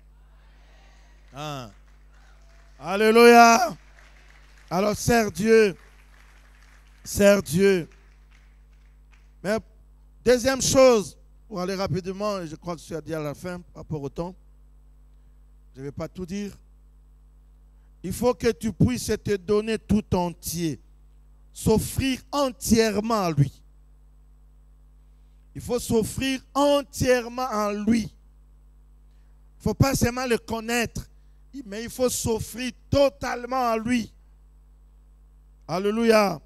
Ah. Alléluia. Alors, sers Dieu. Sers Dieu. Mais, deuxième chose, pour aller rapidement, je crois que je suis dit à la fin, par rapport au temps. Je ne vais pas tout dire. Il faut que tu puisses te donner tout entier. S'offrir entièrement à lui. Il faut s'offrir entièrement à lui. Il ne faut pas seulement le connaître, mais il faut s'offrir totalement à lui. Alléluia.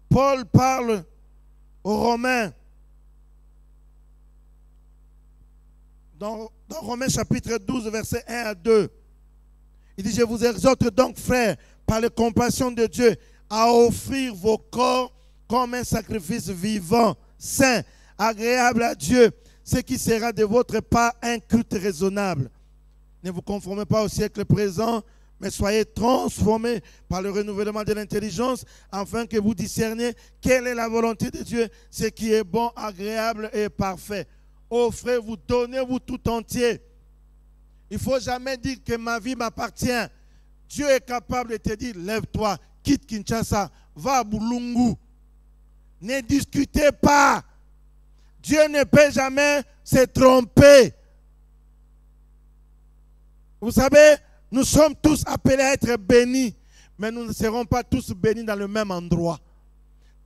Paul parle aux Romains. Dans Romains chapitre 12, versets 1 à 2. Il dit, je vous exhorte donc, frères, par la compassion de Dieu, à offrir vos corps comme un sacrifice vivant, saint, agréable à Dieu, ce qui sera de votre part un culte raisonnable. Ne vous conformez pas au siècle présent, mais soyez transformés par le renouvellement de l'intelligence, afin que vous discerniez quelle est la volonté de Dieu, ce qui est bon, agréable et parfait. Offrez-vous, donnez-vous tout entier. Il ne faut jamais dire que ma vie m'appartient. Dieu est capable de te dire, lève-toi, quitte Kinshasa, va à Boulungu. Ne discutez pas. Dieu ne peut jamais se tromper. Vous savez, nous sommes tous appelés à être bénis, mais nous ne serons pas tous bénis dans le même endroit.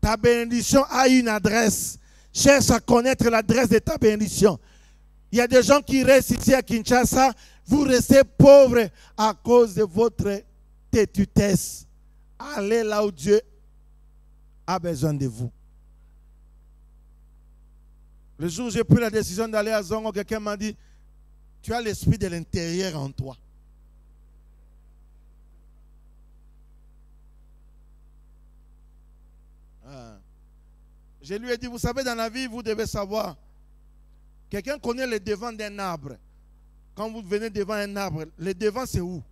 Ta bénédiction a une adresse. Cherche à connaître l'adresse de ta bénédiction. Il y a des gens qui restent ici à Kinshasa, vous restez pauvres à cause de votre têtutesse. Allez là où Dieu a besoin de vous. Le jour où j'ai pris la décision d'aller à Zongo, quelqu'un m'a dit, tu as l'esprit de l'intérieur en toi. Je lui ai dit, vous savez, dans la vie, vous devez savoir, quelqu'un connaît le devant d'un arbre. Quand vous venez devant un arbre, le devant c'est où?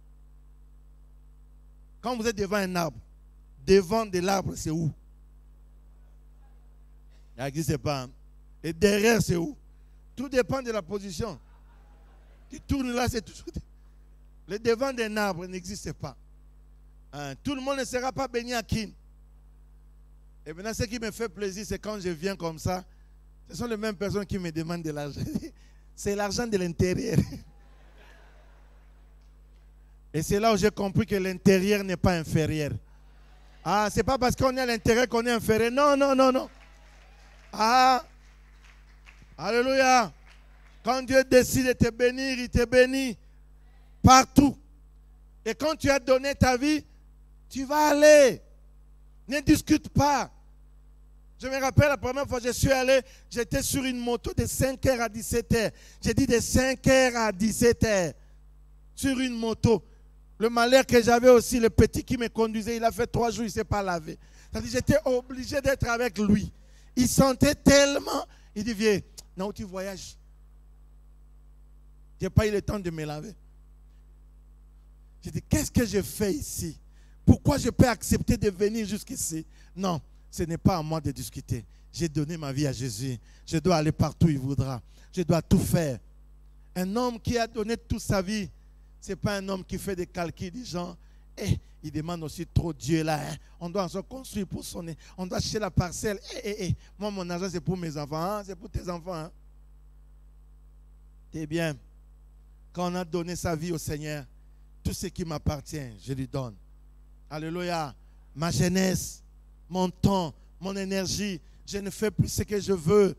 Quand vous êtes devant un arbre, devant de l'arbre c'est où? Il n'existe pas. Hein? Et derrière c'est où? Tout dépend de la position. Tu tournes là, c'est toujours... Le devant d'un arbre n'existe pas. Hein? Tout le monde ne sera pas béni à Kin. Et maintenant, ce qui me fait plaisir, c'est quand je viens comme ça, ce sont les mêmes personnes qui me demandent de l'argent. C'est l'argent de l'intérieur. Et c'est là où j'ai compris que l'intérieur n'est pas inférieur. Ah, c'est pas parce qu'on est à l'intérieur qu'on est inférieur. Non, non, non, non. Ah, alléluia. Quand Dieu décide de te bénir, il te bénit partout. Et quand tu as donné ta vie, tu vas aller. Ne discute pas. Je me rappelle la première fois que je suis allé, j'étais sur une moto de 5h à 17h. J'ai dit de 5h à 17h. Sur une moto. Le malheur que j'avais aussi, le petit qui me conduisait, il a fait 3 jours, il ne s'est pas lavé. C'est-à-dire j'étais obligé d'être avec lui. Il sentait tellement. Il dit, viens, non, tu voyages. Je n'ai pas eu le temps de me laver. J'ai dit, qu'est-ce que je fais ici? Pourquoi je peux accepter de venir jusqu'ici? Non, ce n'est pas à moi de discuter. J'ai donné ma vie à Jésus. Je dois aller partout où il voudra. Je dois tout faire. Un homme qui a donné toute sa vie, ce n'est pas un homme qui fait des calculs des gens. Et il demande aussi trop Dieu là. Hein. On doit se construire pour sonner. On doit acheter la parcelle. Moi, mon argent, c'est pour mes enfants. Hein? C'est pour tes enfants. Hein? C'est bien. Quand on a donné sa vie au Seigneur, tout ce qui m'appartient, je lui donne. Alléluia. Ma jeunesse, mon temps, mon énergie, je ne fais plus ce que je veux.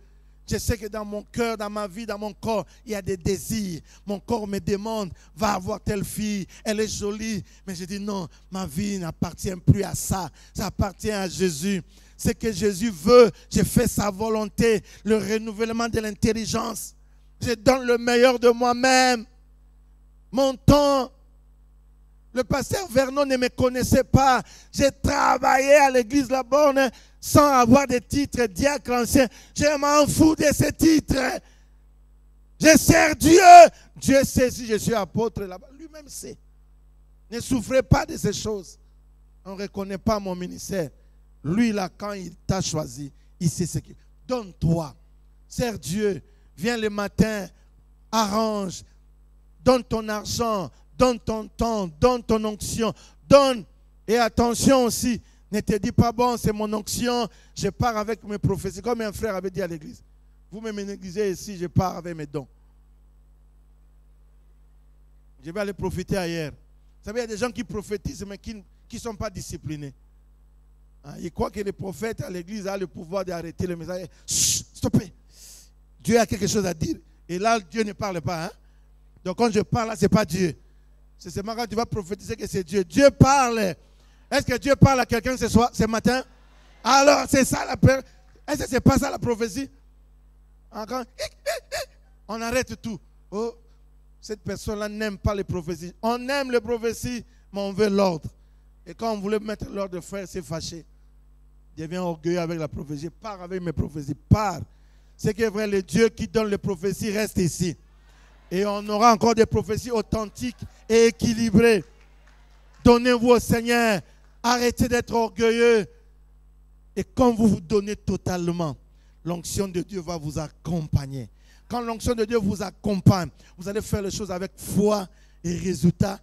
Je sais que dans mon cœur, dans ma vie, dans mon corps, il y a des désirs. Mon corps me demande, va avoir telle fille, elle est jolie. Mais je dis non, ma vie n'appartient plus à ça. Ça appartient à Jésus. Ce que Jésus veut, je fais sa volonté. Le renouvellement de l'intelligence. Je donne le meilleur de moi-même. Mon temps. Le pasteur Vernon ne me connaissait pas. J'ai travaillé à l'église La Borne sans avoir de titre diacre ancien. Je m'en fous de ces titres. Je sers Dieu. Dieu sait si je suis apôtre là-bas. Lui-même sait. Ne souffrez pas de ces choses. On ne reconnaît pas mon ministère. Lui, là, quand il t'a choisi, il sait ce qu'il... Donne-toi. Sers Dieu. Viens le matin. Arrange. Donne ton argent. Donne ton temps, donne ton onction, donne. Et attention aussi, ne te dis pas, bon, c'est mon onction, je pars avec mes prophéties. Comme un frère avait dit à l'église, vous me négligez ici, je pars avec mes dons. Je vais aller profiter ailleurs. Vous savez, il y a des gens qui prophétisent, mais qui ne sont pas disciplinés. Hein, ils croient que les prophètes à l'église ont le pouvoir d'arrêter le message. Chut, stoppez. Dieu a quelque chose à dire. Et là, Dieu ne parle pas. Hein? Donc quand je parle là, ce n'est pas Dieu. C'est seulement quand tu vas prophétiser que c'est Dieu. Dieu parle. Est-ce que Dieu parle à quelqu'un ce matin? Alors, c'est ça la prière. Est-ce que ce n'est pas ça la prophétie? Encore, on arrête tout. Oh, cette personne-là n'aime pas les prophéties. On aime les prophéties, mais on veut l'ordre. Et quand on voulait mettre l'ordre, frère, c'est fâché. Devient orgueilleux avec la prophétie. Pars avec mes prophéties. Pars. C'est que vrai, le Dieu qui donne les prophéties reste ici. Et on aura encore des prophéties authentiques et équilibrées. Donnez-vous au Seigneur. Arrêtez d'être orgueilleux. Et quand vous vous donnez totalement, l'onction de Dieu va vous accompagner. Quand l'onction de Dieu vous accompagne, vous allez faire les choses avec foi et résultats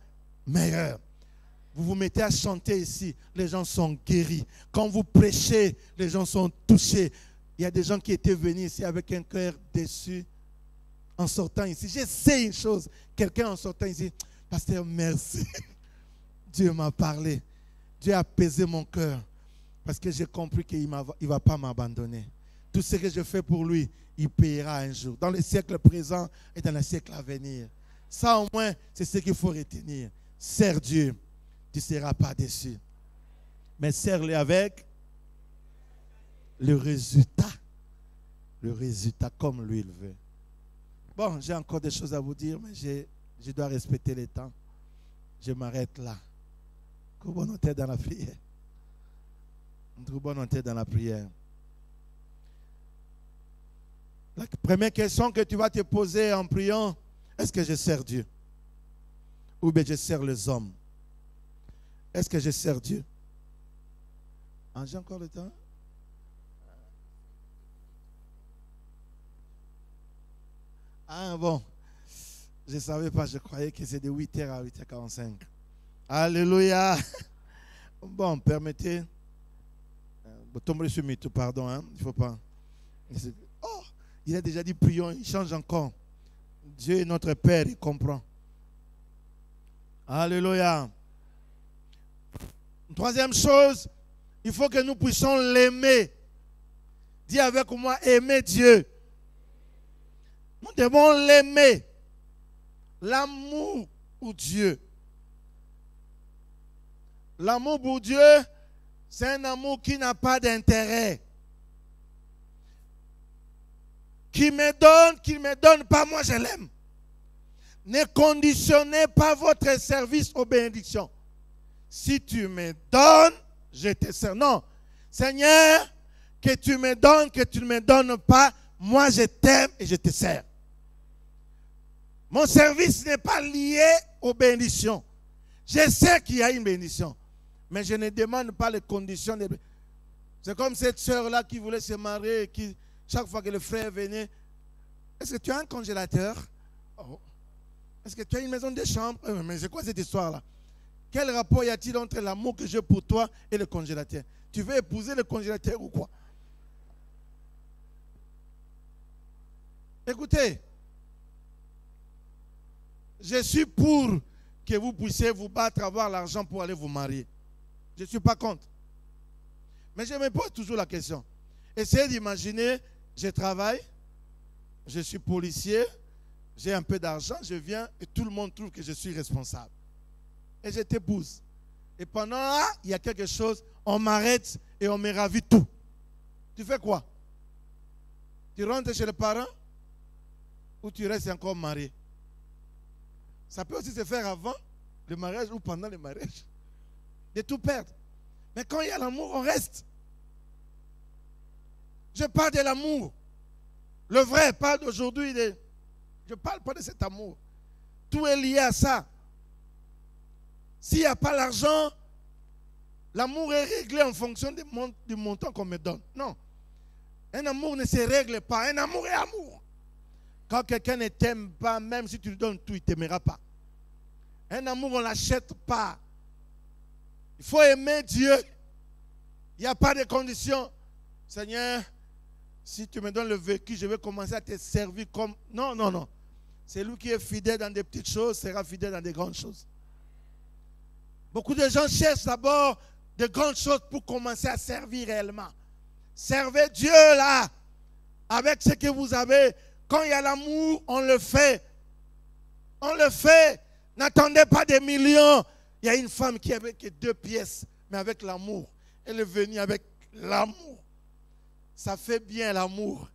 meilleurs. Vous vous mettez à chanter ici, les gens sont guéris. Quand vous prêchez, les gens sont touchés. Il y a des gens qui étaient venus ici avec un cœur déçu. En sortant ici, je sais une chose. Quelqu'un en sortant ici, pasteur, merci. Dieu m'a parlé. Dieu a apaisé mon cœur. Parce que j'ai compris qu'il ne va pas m'abandonner. Tout ce que je fais pour lui, il payera un jour. Dans le siècle présent et dans le siècle à venir. Ça au moins, c'est ce qu'il faut retenir. Sers Dieu, tu ne seras pas déçu. Mais sers-le avec le résultat. Le résultat comme lui il veut. Bon, j'ai encore des choses à vous dire, mais je dois respecter le temps. Je m'arrête là. Bonne tête dans la prière. Bonne tête dans la prière. La première question que tu vas te poser en priant, est-ce que je sers Dieu? Ou bien je sers les hommes? Est-ce que je sers Dieu? Ah, j'ai encore le temps? Ah bon, je ne savais pas, je croyais que c'était de 8h à 8h45. Alléluia. Bon, permettez. Tomber sur mes tout, pardon, hein? Il ne faut pas. Oh, il a déjà dit prions, il change encore. Dieu est notre Père, il comprend. Alléluia. Troisième chose, il faut que nous puissions l'aimer. Dis avec moi, aimer Dieu. Nous devons l'aimer. L'amour pour Dieu. L'amour pour Dieu, c'est un amour qui n'a pas d'intérêt. Qui me donne pas, moi je l'aime. Ne conditionnez pas votre service aux bénédictions. Si tu me donnes, je te sers. Non. Seigneur, que tu me donnes, que tu ne me donnes pas, moi je t'aime et je te sers. Mon service n'est pas lié aux bénédictions. Je sais qu'il y a une bénédiction, mais je ne demande pas les conditions. C'est comme cette sœur-là qui voulait se marier et qui, chaque fois que le frère venait, est-ce que tu as un congélateur? Oh. Est-ce que tu as une maison de chambre? Mais c'est quoi cette histoire-là? Quel rapport y a-t-il entre l'amour que j'ai pour toi et le congélateur? Tu veux épouser le congélateur ou quoi? Écoutez, je suis pour que vous puissiez vous battre, avoir l'argent pour aller vous marier. Je ne suis pas contre. Mais je me pose toujours la question. Essayez d'imaginer, je travaille, je suis policier, j'ai un peu d'argent, je viens et tout le monde trouve que je suis responsable. Et je t'épouse. Et pendant là, il y a quelque chose, on m'arrête et on me ravit tout. Tu fais quoi? Tu rentres chez les parents ou tu restes encore marié? Ça peut aussi se faire avant le mariage ou pendant le mariage. De tout perdre. Mais quand il y a l'amour, on reste. Je parle de l'amour. Le vrai, pas d'aujourd'hui. Je ne parle pas de cet amour. Tout est lié à ça. S'il n'y a pas l'argent, l'amour est réglé en fonction du montant qu'on me donne. Non. Un amour ne se règle pas. Un amour est amour. Quand quelqu'un ne t'aime pas, même si tu lui donnes tout, il ne t'aimera pas. Un amour, on ne l'achète pas. Il faut aimer Dieu. Il n'y a pas de conditions. Seigneur, si tu me donnes le vécu, je vais commencer à te servir comme... Non, non, non. C'est lui qui est fidèle dans des petites choses, sera fidèle dans des grandes choses. Beaucoup de gens cherchent d'abord de grandes choses pour commencer à servir réellement. Servez Dieu là, avec ce que vous avez. Quand il y a l'amour, on le fait. On le fait. N'attendez pas des millions. Il y a une femme qui avait que 2 pièces, mais avec l'amour. Elle est venue avec l'amour. Ça fait bien l'amour.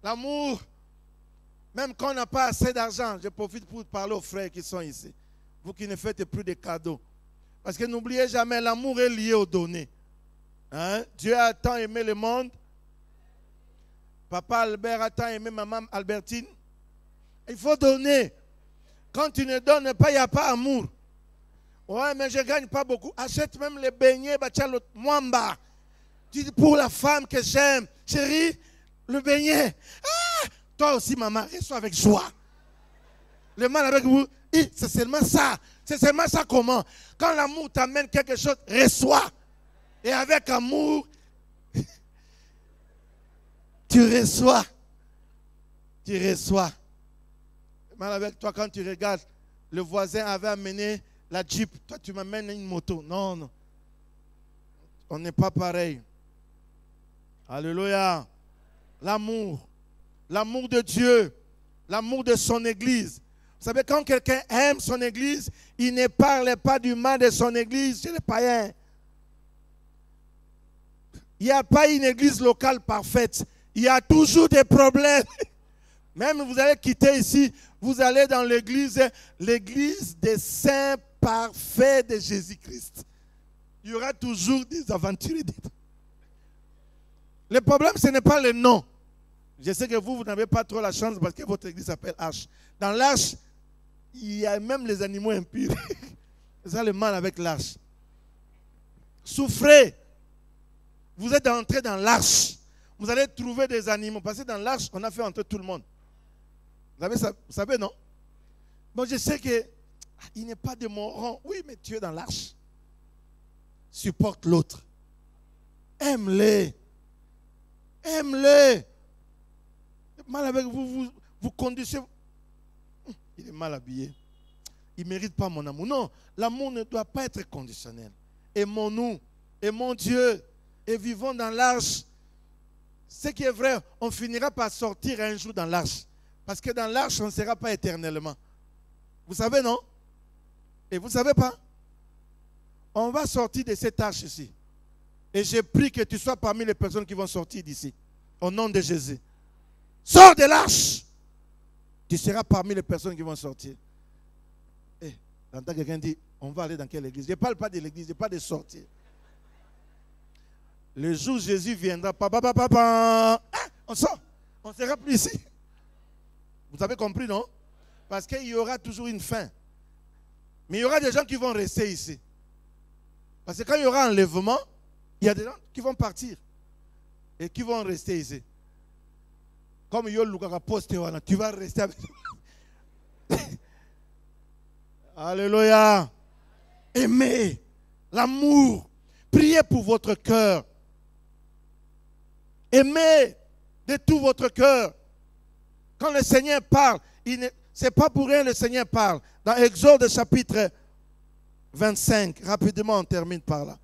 L'amour, même quand on n'a pas assez d'argent, je profite pour parler aux frères qui sont ici. Vous qui ne faites plus de cadeaux. Parce que n'oubliez jamais, l'amour est lié aux données. Hein? Dieu a tant aimé le monde. Papa Albert a tant aimé maman Albertine. Il faut donner. Quand tu ne donnes pas, il n'y a pas amour. Ouais, mais je ne gagne pas beaucoup. Achète même les beignets, Mwamba. Tu dis pour la femme que j'aime, chérie, le beignet. Ah, toi aussi, maman, reçois avec joie. Le mal avec vous, c'est seulement ça. C'est seulement ça comment? Quand l'amour t'amène quelque chose, reçois. Et avec amour, tu reçois. Tu reçois. Mal avec toi, quand tu regardes, le voisin avait amené la Jeep. Toi, tu m'amènes une moto. Non, non. On n'est pas pareil. Alléluia. L'amour. L'amour de Dieu. L'amour de son église. Vous savez, quand quelqu'un aime son église, il ne parle pas du mal de son église chez les païens. Il n'y a pas une église locale parfaite. Il y a toujours des problèmes. Même vous allez quitter ici, vous allez dans l'église des saints parfaits de Jésus-Christ. Il y aura toujours des aventuriers. Le problème, ce n'est pas le nom. Je sais que vous n'avez pas trop la chance parce que votre église s'appelle Arche. Dans l'Arche, il y a même les animaux impurs. C'est ça le mal avec l'Arche. Souffrez. Vous êtes entré dans l'Arche. Vous allez trouver des animaux. Parce que dans l'Arche, on a fait entrer tout le monde. Vous savez, non? Bon, je sais qu'il n'est pas de mon rang. Oui, mais tu es dans l'Arche. Supporte l'autre. Aime-les. Aime-les. Mal avec vous, vous conduisez. Il est mal habillé. il ne mérite pas mon amour. Non, l'amour ne doit pas être conditionnel. Aimons-nous, aimons Dieu et vivons dans l'arche. Ce qui est vrai, on finira par sortir un jour dans l'arche. Parce que dans l'arche, on ne sera pas éternellement. Vous savez, non? Et vous ne savez pas? On va sortir de cette arche ici. Et je prie que tu sois parmi les personnes qui vont sortir d'ici. Au nom de Jésus. Sors de l'arche. Tu seras parmi les personnes qui vont sortir. Et quand quelqu'un dit, on va aller dans quelle église? Je ne parle pas de l'église, je parle de sortir. Le jour où Jésus viendra, on sort. On ne sera plus ici. Vous avez compris, non? Parce qu'il y aura toujours une fin. Mais il y aura des gens qui vont rester ici. Parce que quand il y aura enlèvement, il y a des gens qui vont partir. Et qui vont rester ici. Comme Yolukaka poste, tu vas rester avec nous. Alléluia. Aimez l'amour. Priez pour votre cœur. Aimez de tout votre cœur. Quand le Seigneur parle, ce n'est pas pour rien le Seigneur parle. Dans Exode chapitre 25, rapidement on termine par là.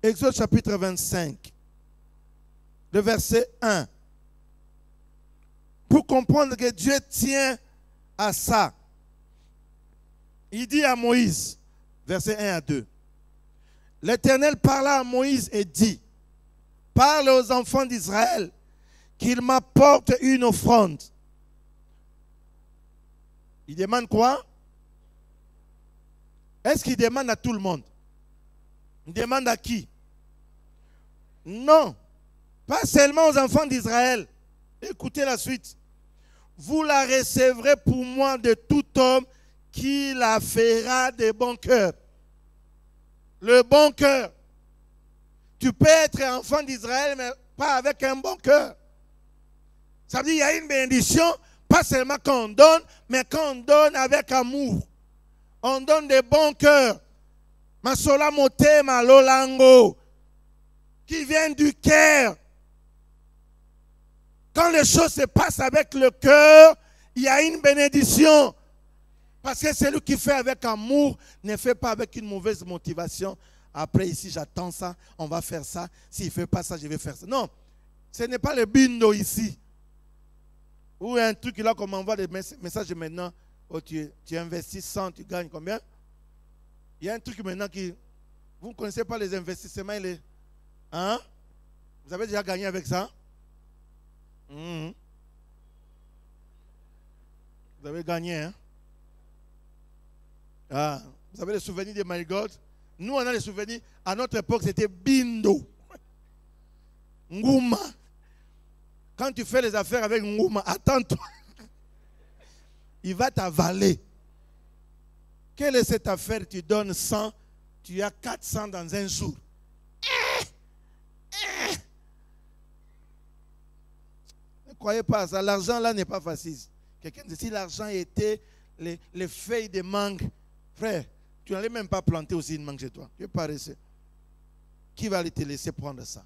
Exode chapitre 25, le verset 1. Pour comprendre que Dieu tient à ça, il dit à Moïse, verset 1 à 2, l'Éternel parla à Moïse et dit, parle aux enfants d'Israël qu'ils m'apportent une offrande. Il demande quoi? Est-ce qu'il demande à tout le monde? Il demande à qui? Non, pas seulement aux enfants d'Israël. Écoutez la suite. Vous la recevrez pour moi de tout homme qui la fera de bon cœur. Le bon cœur. Tu peux être enfant d'Israël, mais pas avec un bon cœur. Ça veut dire qu'il y a une bénédiction, pas seulement quand on donne, mais quand on donne avec amour. On donne de bon cœur. Masola mote malolango. Qui vient du cœur. Quand les choses se passent avec le cœur, il y a une bénédiction. Parce que celui qui fait avec amour ne fait pas avec une mauvaise motivation. Après ici, j'attends ça, on va faire ça. S'il ne fait pas ça, je vais faire ça. Non, ce n'est pas le bindo ici. Ou un truc là, comme on envoie des messages maintenant. Oh, tu investis 100, tu gagnes combien? Il y a un truc maintenant qui... Vous ne connaissez pas les investissements. Hein? Vous avez déjà gagné avec ça? Vous avez gagné, hein? Ah, vous avez les souvenirs de My God? Nous, on a les souvenirs. À notre époque, c'était Bindo. Ngouma. Quand tu fais les affaires avec Ngouma, attends-toi. Il va t'avaler. Quelle est cette affaire? Tu donnes 100, tu as 400 dans un jour. Ne croyez pas ça. L'argent là n'est pas facile. Quelqu'un dit si l'argent était les feuilles de mangue, frère, tu n'allais même pas planter aussi une mangue chez toi. Tu es paresseux. Qui va aller te laisser prendre ça?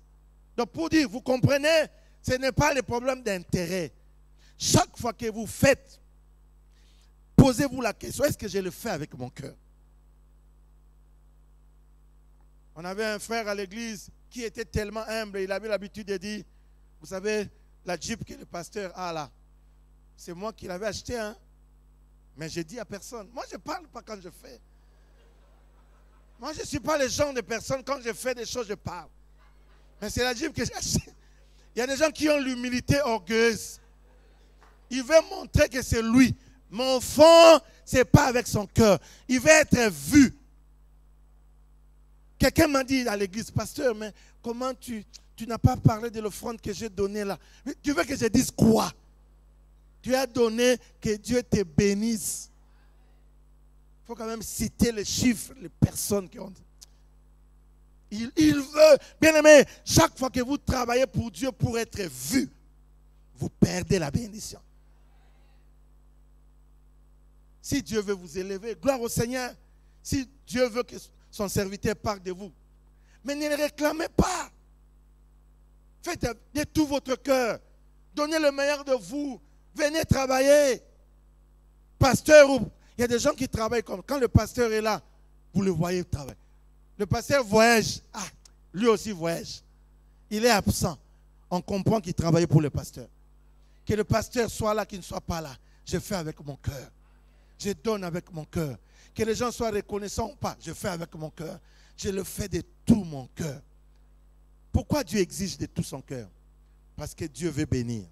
Donc pour dire, vous comprenez, ce n'est pas le problème d'intérêt. Chaque fois que vous faites, posez-vous la question, est-ce que je le fais avec mon cœur? On avait un frère à l'église qui était tellement humble, il avait l'habitude de dire, vous savez, la Jeep que le pasteur a là, c'est moi qui l'avais acheté, hein? Mais je dis à personne. Moi, je ne parle pas quand je fais. Moi, je ne suis pas le genre de personne, quand je fais des choses, je parle. Mais c'est la Jeep que j'ai acheté. Il y a des gens qui ont l'humilité orgueilleuse. Il veut montrer que c'est lui. Mon fond, ce n'est pas avec son cœur. Il veut être vu. Quelqu'un m'a dit à l'église, pasteur, mais comment tu n'as pas parlé de l'offrande que j'ai donnée là? Mais tu veux que je dise quoi? Tu as donné, que Dieu te bénisse. Il faut quand même citer les chiffres, les personnes qui ont dit. Il veut, bien aimé, chaque fois que vous travaillez pour Dieu pour être vu, vous perdez la bénédiction. Si Dieu veut vous élever, gloire au Seigneur. Si Dieu veut que son serviteur parle de vous, mais ne le réclamez pas. Faites de tout votre cœur. Donnez le meilleur de vous. Venez travailler. Pasteur, Il y a des gens qui travaillent comme quand le pasteur est là, vous le voyez travailler. Le pasteur voyage, lui aussi voyage. Il est absent. On comprend qu'il travaille pour le pasteur. Que le pasteur soit là, qu'il ne soit pas là. Je fais avec mon cœur. Je donne avec mon cœur. Que les gens soient reconnaissants ou pas, je fais avec mon cœur. Je le fais de tout mon cœur. Pourquoi Dieu exige de tout son cœur? Parce que Dieu veut bénir.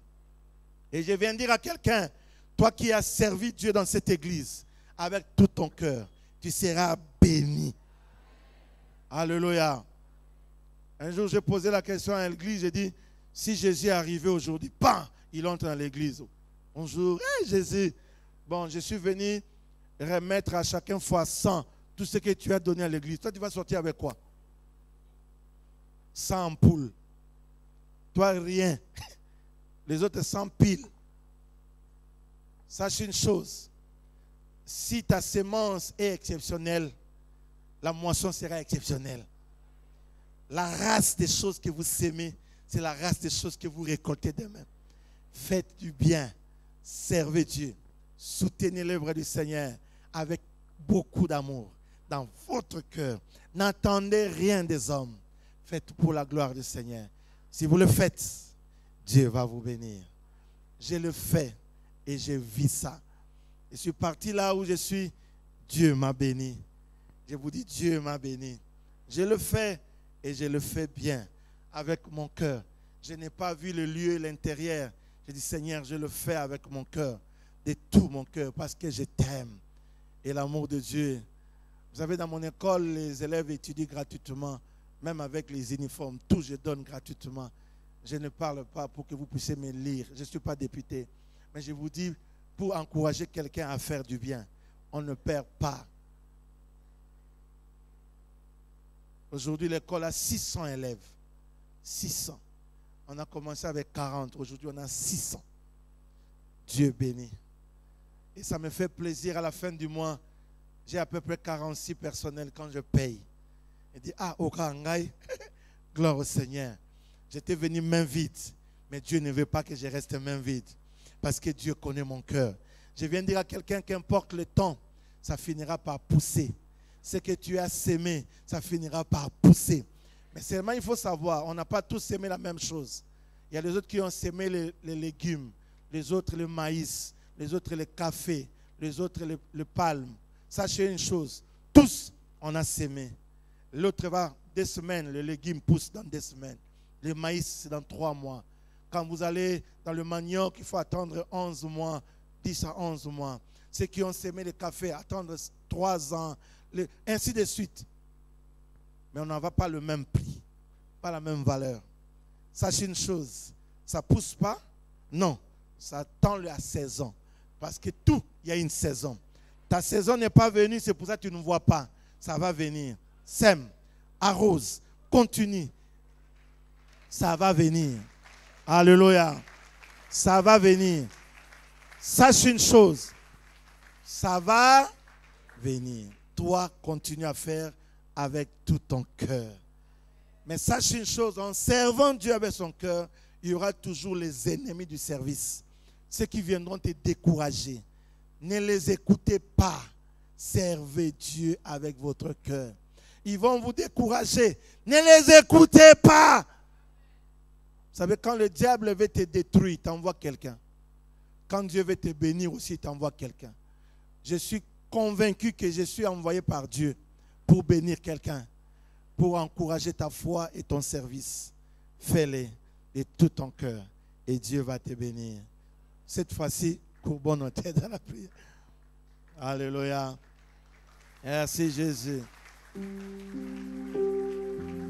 Et je viens dire à quelqu'un, toi qui as servi Dieu dans cette église, avec tout ton cœur, tu seras béni. Alléluia. Un jour, j'ai posé la question à l'église, j'ai dit, si Jésus est arrivé aujourd'hui, bam, il entre dans l'église. Bonjour, hey, Jésus. Bon, je suis venu remettre à chacun fois 100 tout ce que tu as donné à l'église. Toi, tu vas sortir avec quoi? 100 ampoules. Toi, rien. Les autres 100 piles. Sache une chose. Si ta semence est exceptionnelle, la moisson sera exceptionnelle. La race des choses que vous sémez, c'est la race des choses que vous récoltez demain. Faites du bien. Servez Dieu. Soutenez l'œuvre du Seigneur avec beaucoup d'amour dans votre cœur. N'attendez rien des hommes. Faites pour la gloire du Seigneur. Si vous le faites, Dieu va vous bénir. Je le fais et je vis ça. Je suis parti là où je suis. Dieu m'a béni. Je vous dis, Dieu m'a béni. Je le fais et je le fais bien avec mon cœur. Je n'ai pas vu le lieu, l'intérieur. Je dis, Seigneur, je le fais avec mon cœur, de tout mon cœur, parce que je t'aime. Et l'amour de Dieu. Vous savez, dans mon école, les élèves étudient gratuitement, même avec les uniformes. Tout, je donne gratuitement. Je ne parle pas pour que vous puissiez me lire. Je ne suis pas député. Mais je vous dis, pour encourager quelqu'un à faire du bien, on ne perd pas. Aujourd'hui, l'école a 600 élèves. 600. On a commencé avec 40. Aujourd'hui, on a 600. Dieu béni. Et ça me fait plaisir à la fin du mois. J'ai à peu près 46 personnels quand je paye. Il dit, Okangai, gloire au Seigneur. J'étais venu main vide. Mais Dieu ne veut pas que je reste main vide. Parce que Dieu connaît mon cœur. Je viens dire à quelqu'un qu'importe le temps, ça finira par pousser. Ce que tu as sémé, ça finira par pousser. Mais seulement il faut savoir, on n'a pas tous sémé la même chose. Il y a les autres qui ont sémé les légumes, les autres le maïs, les autres le café, les autres le palme. Sachez une chose, tous on a sémé. L'autre va 2 semaines, le légume pousse dans 2 semaines. Le maïs, c'est dans 3 mois. Quand vous allez dans le manioc, il faut attendre 11 mois, 10 à 11 mois. Ceux qui ont sémé le café, attendre 3 ans, ainsi de suite. Mais on n'en va pas le même prix, pas la même valeur. Sachez une chose, ça ne pousse pas? Non, ça attend la saison. Parce que tout, il y a une saison. Ta saison n'est pas venue, c'est pour ça que tu ne vois pas. Ça va venir. Sème, arrose, continue. Ça va venir. Alléluia. Ça va venir. Sache une chose, ça va venir. Toi, continue à faire avec tout ton cœur. Mais sache une chose, en servant Dieu avec son cœur, il y aura toujours les ennemis du service. Ceux qui viendront te décourager. Ne les écoutez pas. Servez Dieu avec votre cœur. Ils vont vous décourager. Ne les écoutez pas. Vous savez, quand le diable veut te détruire, il t'envoie quelqu'un. Quand Dieu veut te bénir aussi, il t'envoie quelqu'un. Je suis convaincu que je suis envoyé par Dieu pour bénir quelqu'un, pour encourager ta foi et ton service. Fais-les de tout ton cœur et Dieu va te bénir. Cette fois-ci, courbons nos têtes dans la prière. Alléluia. Merci Jésus.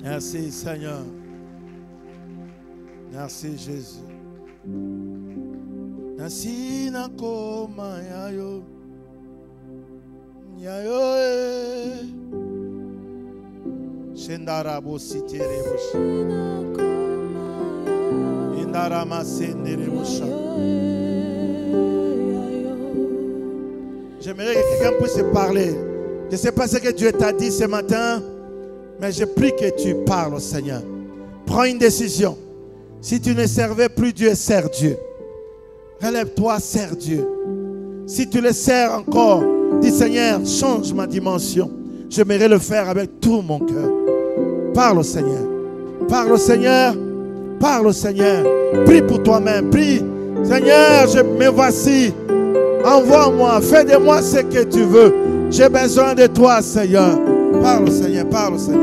Merci Seigneur. Merci Jésus. Merci nakoma yayo. Yayo. Shendara bositere boshi. Indara masendere bosha. J'aimerais que quelqu'un puisse parler. Je ne sais pas ce que Dieu t'a dit ce matin, mais je prie que tu parles au Seigneur. Prends une décision. Si tu ne servais plus Dieu, sers Dieu. Relève-toi, sers Dieu. Si tu le sers encore, Dis Seigneur, change ma dimension. J'aimerais le faire avec tout mon cœur. Parle au Seigneur. Parle au Seigneur. Parle au Seigneur. Prie pour toi-même. Prie. Seigneur, je me voici. Envoie-moi. Fais de moi ce que tu veux. J'ai besoin de toi, Seigneur. Parle au Seigneur. Parle au Seigneur.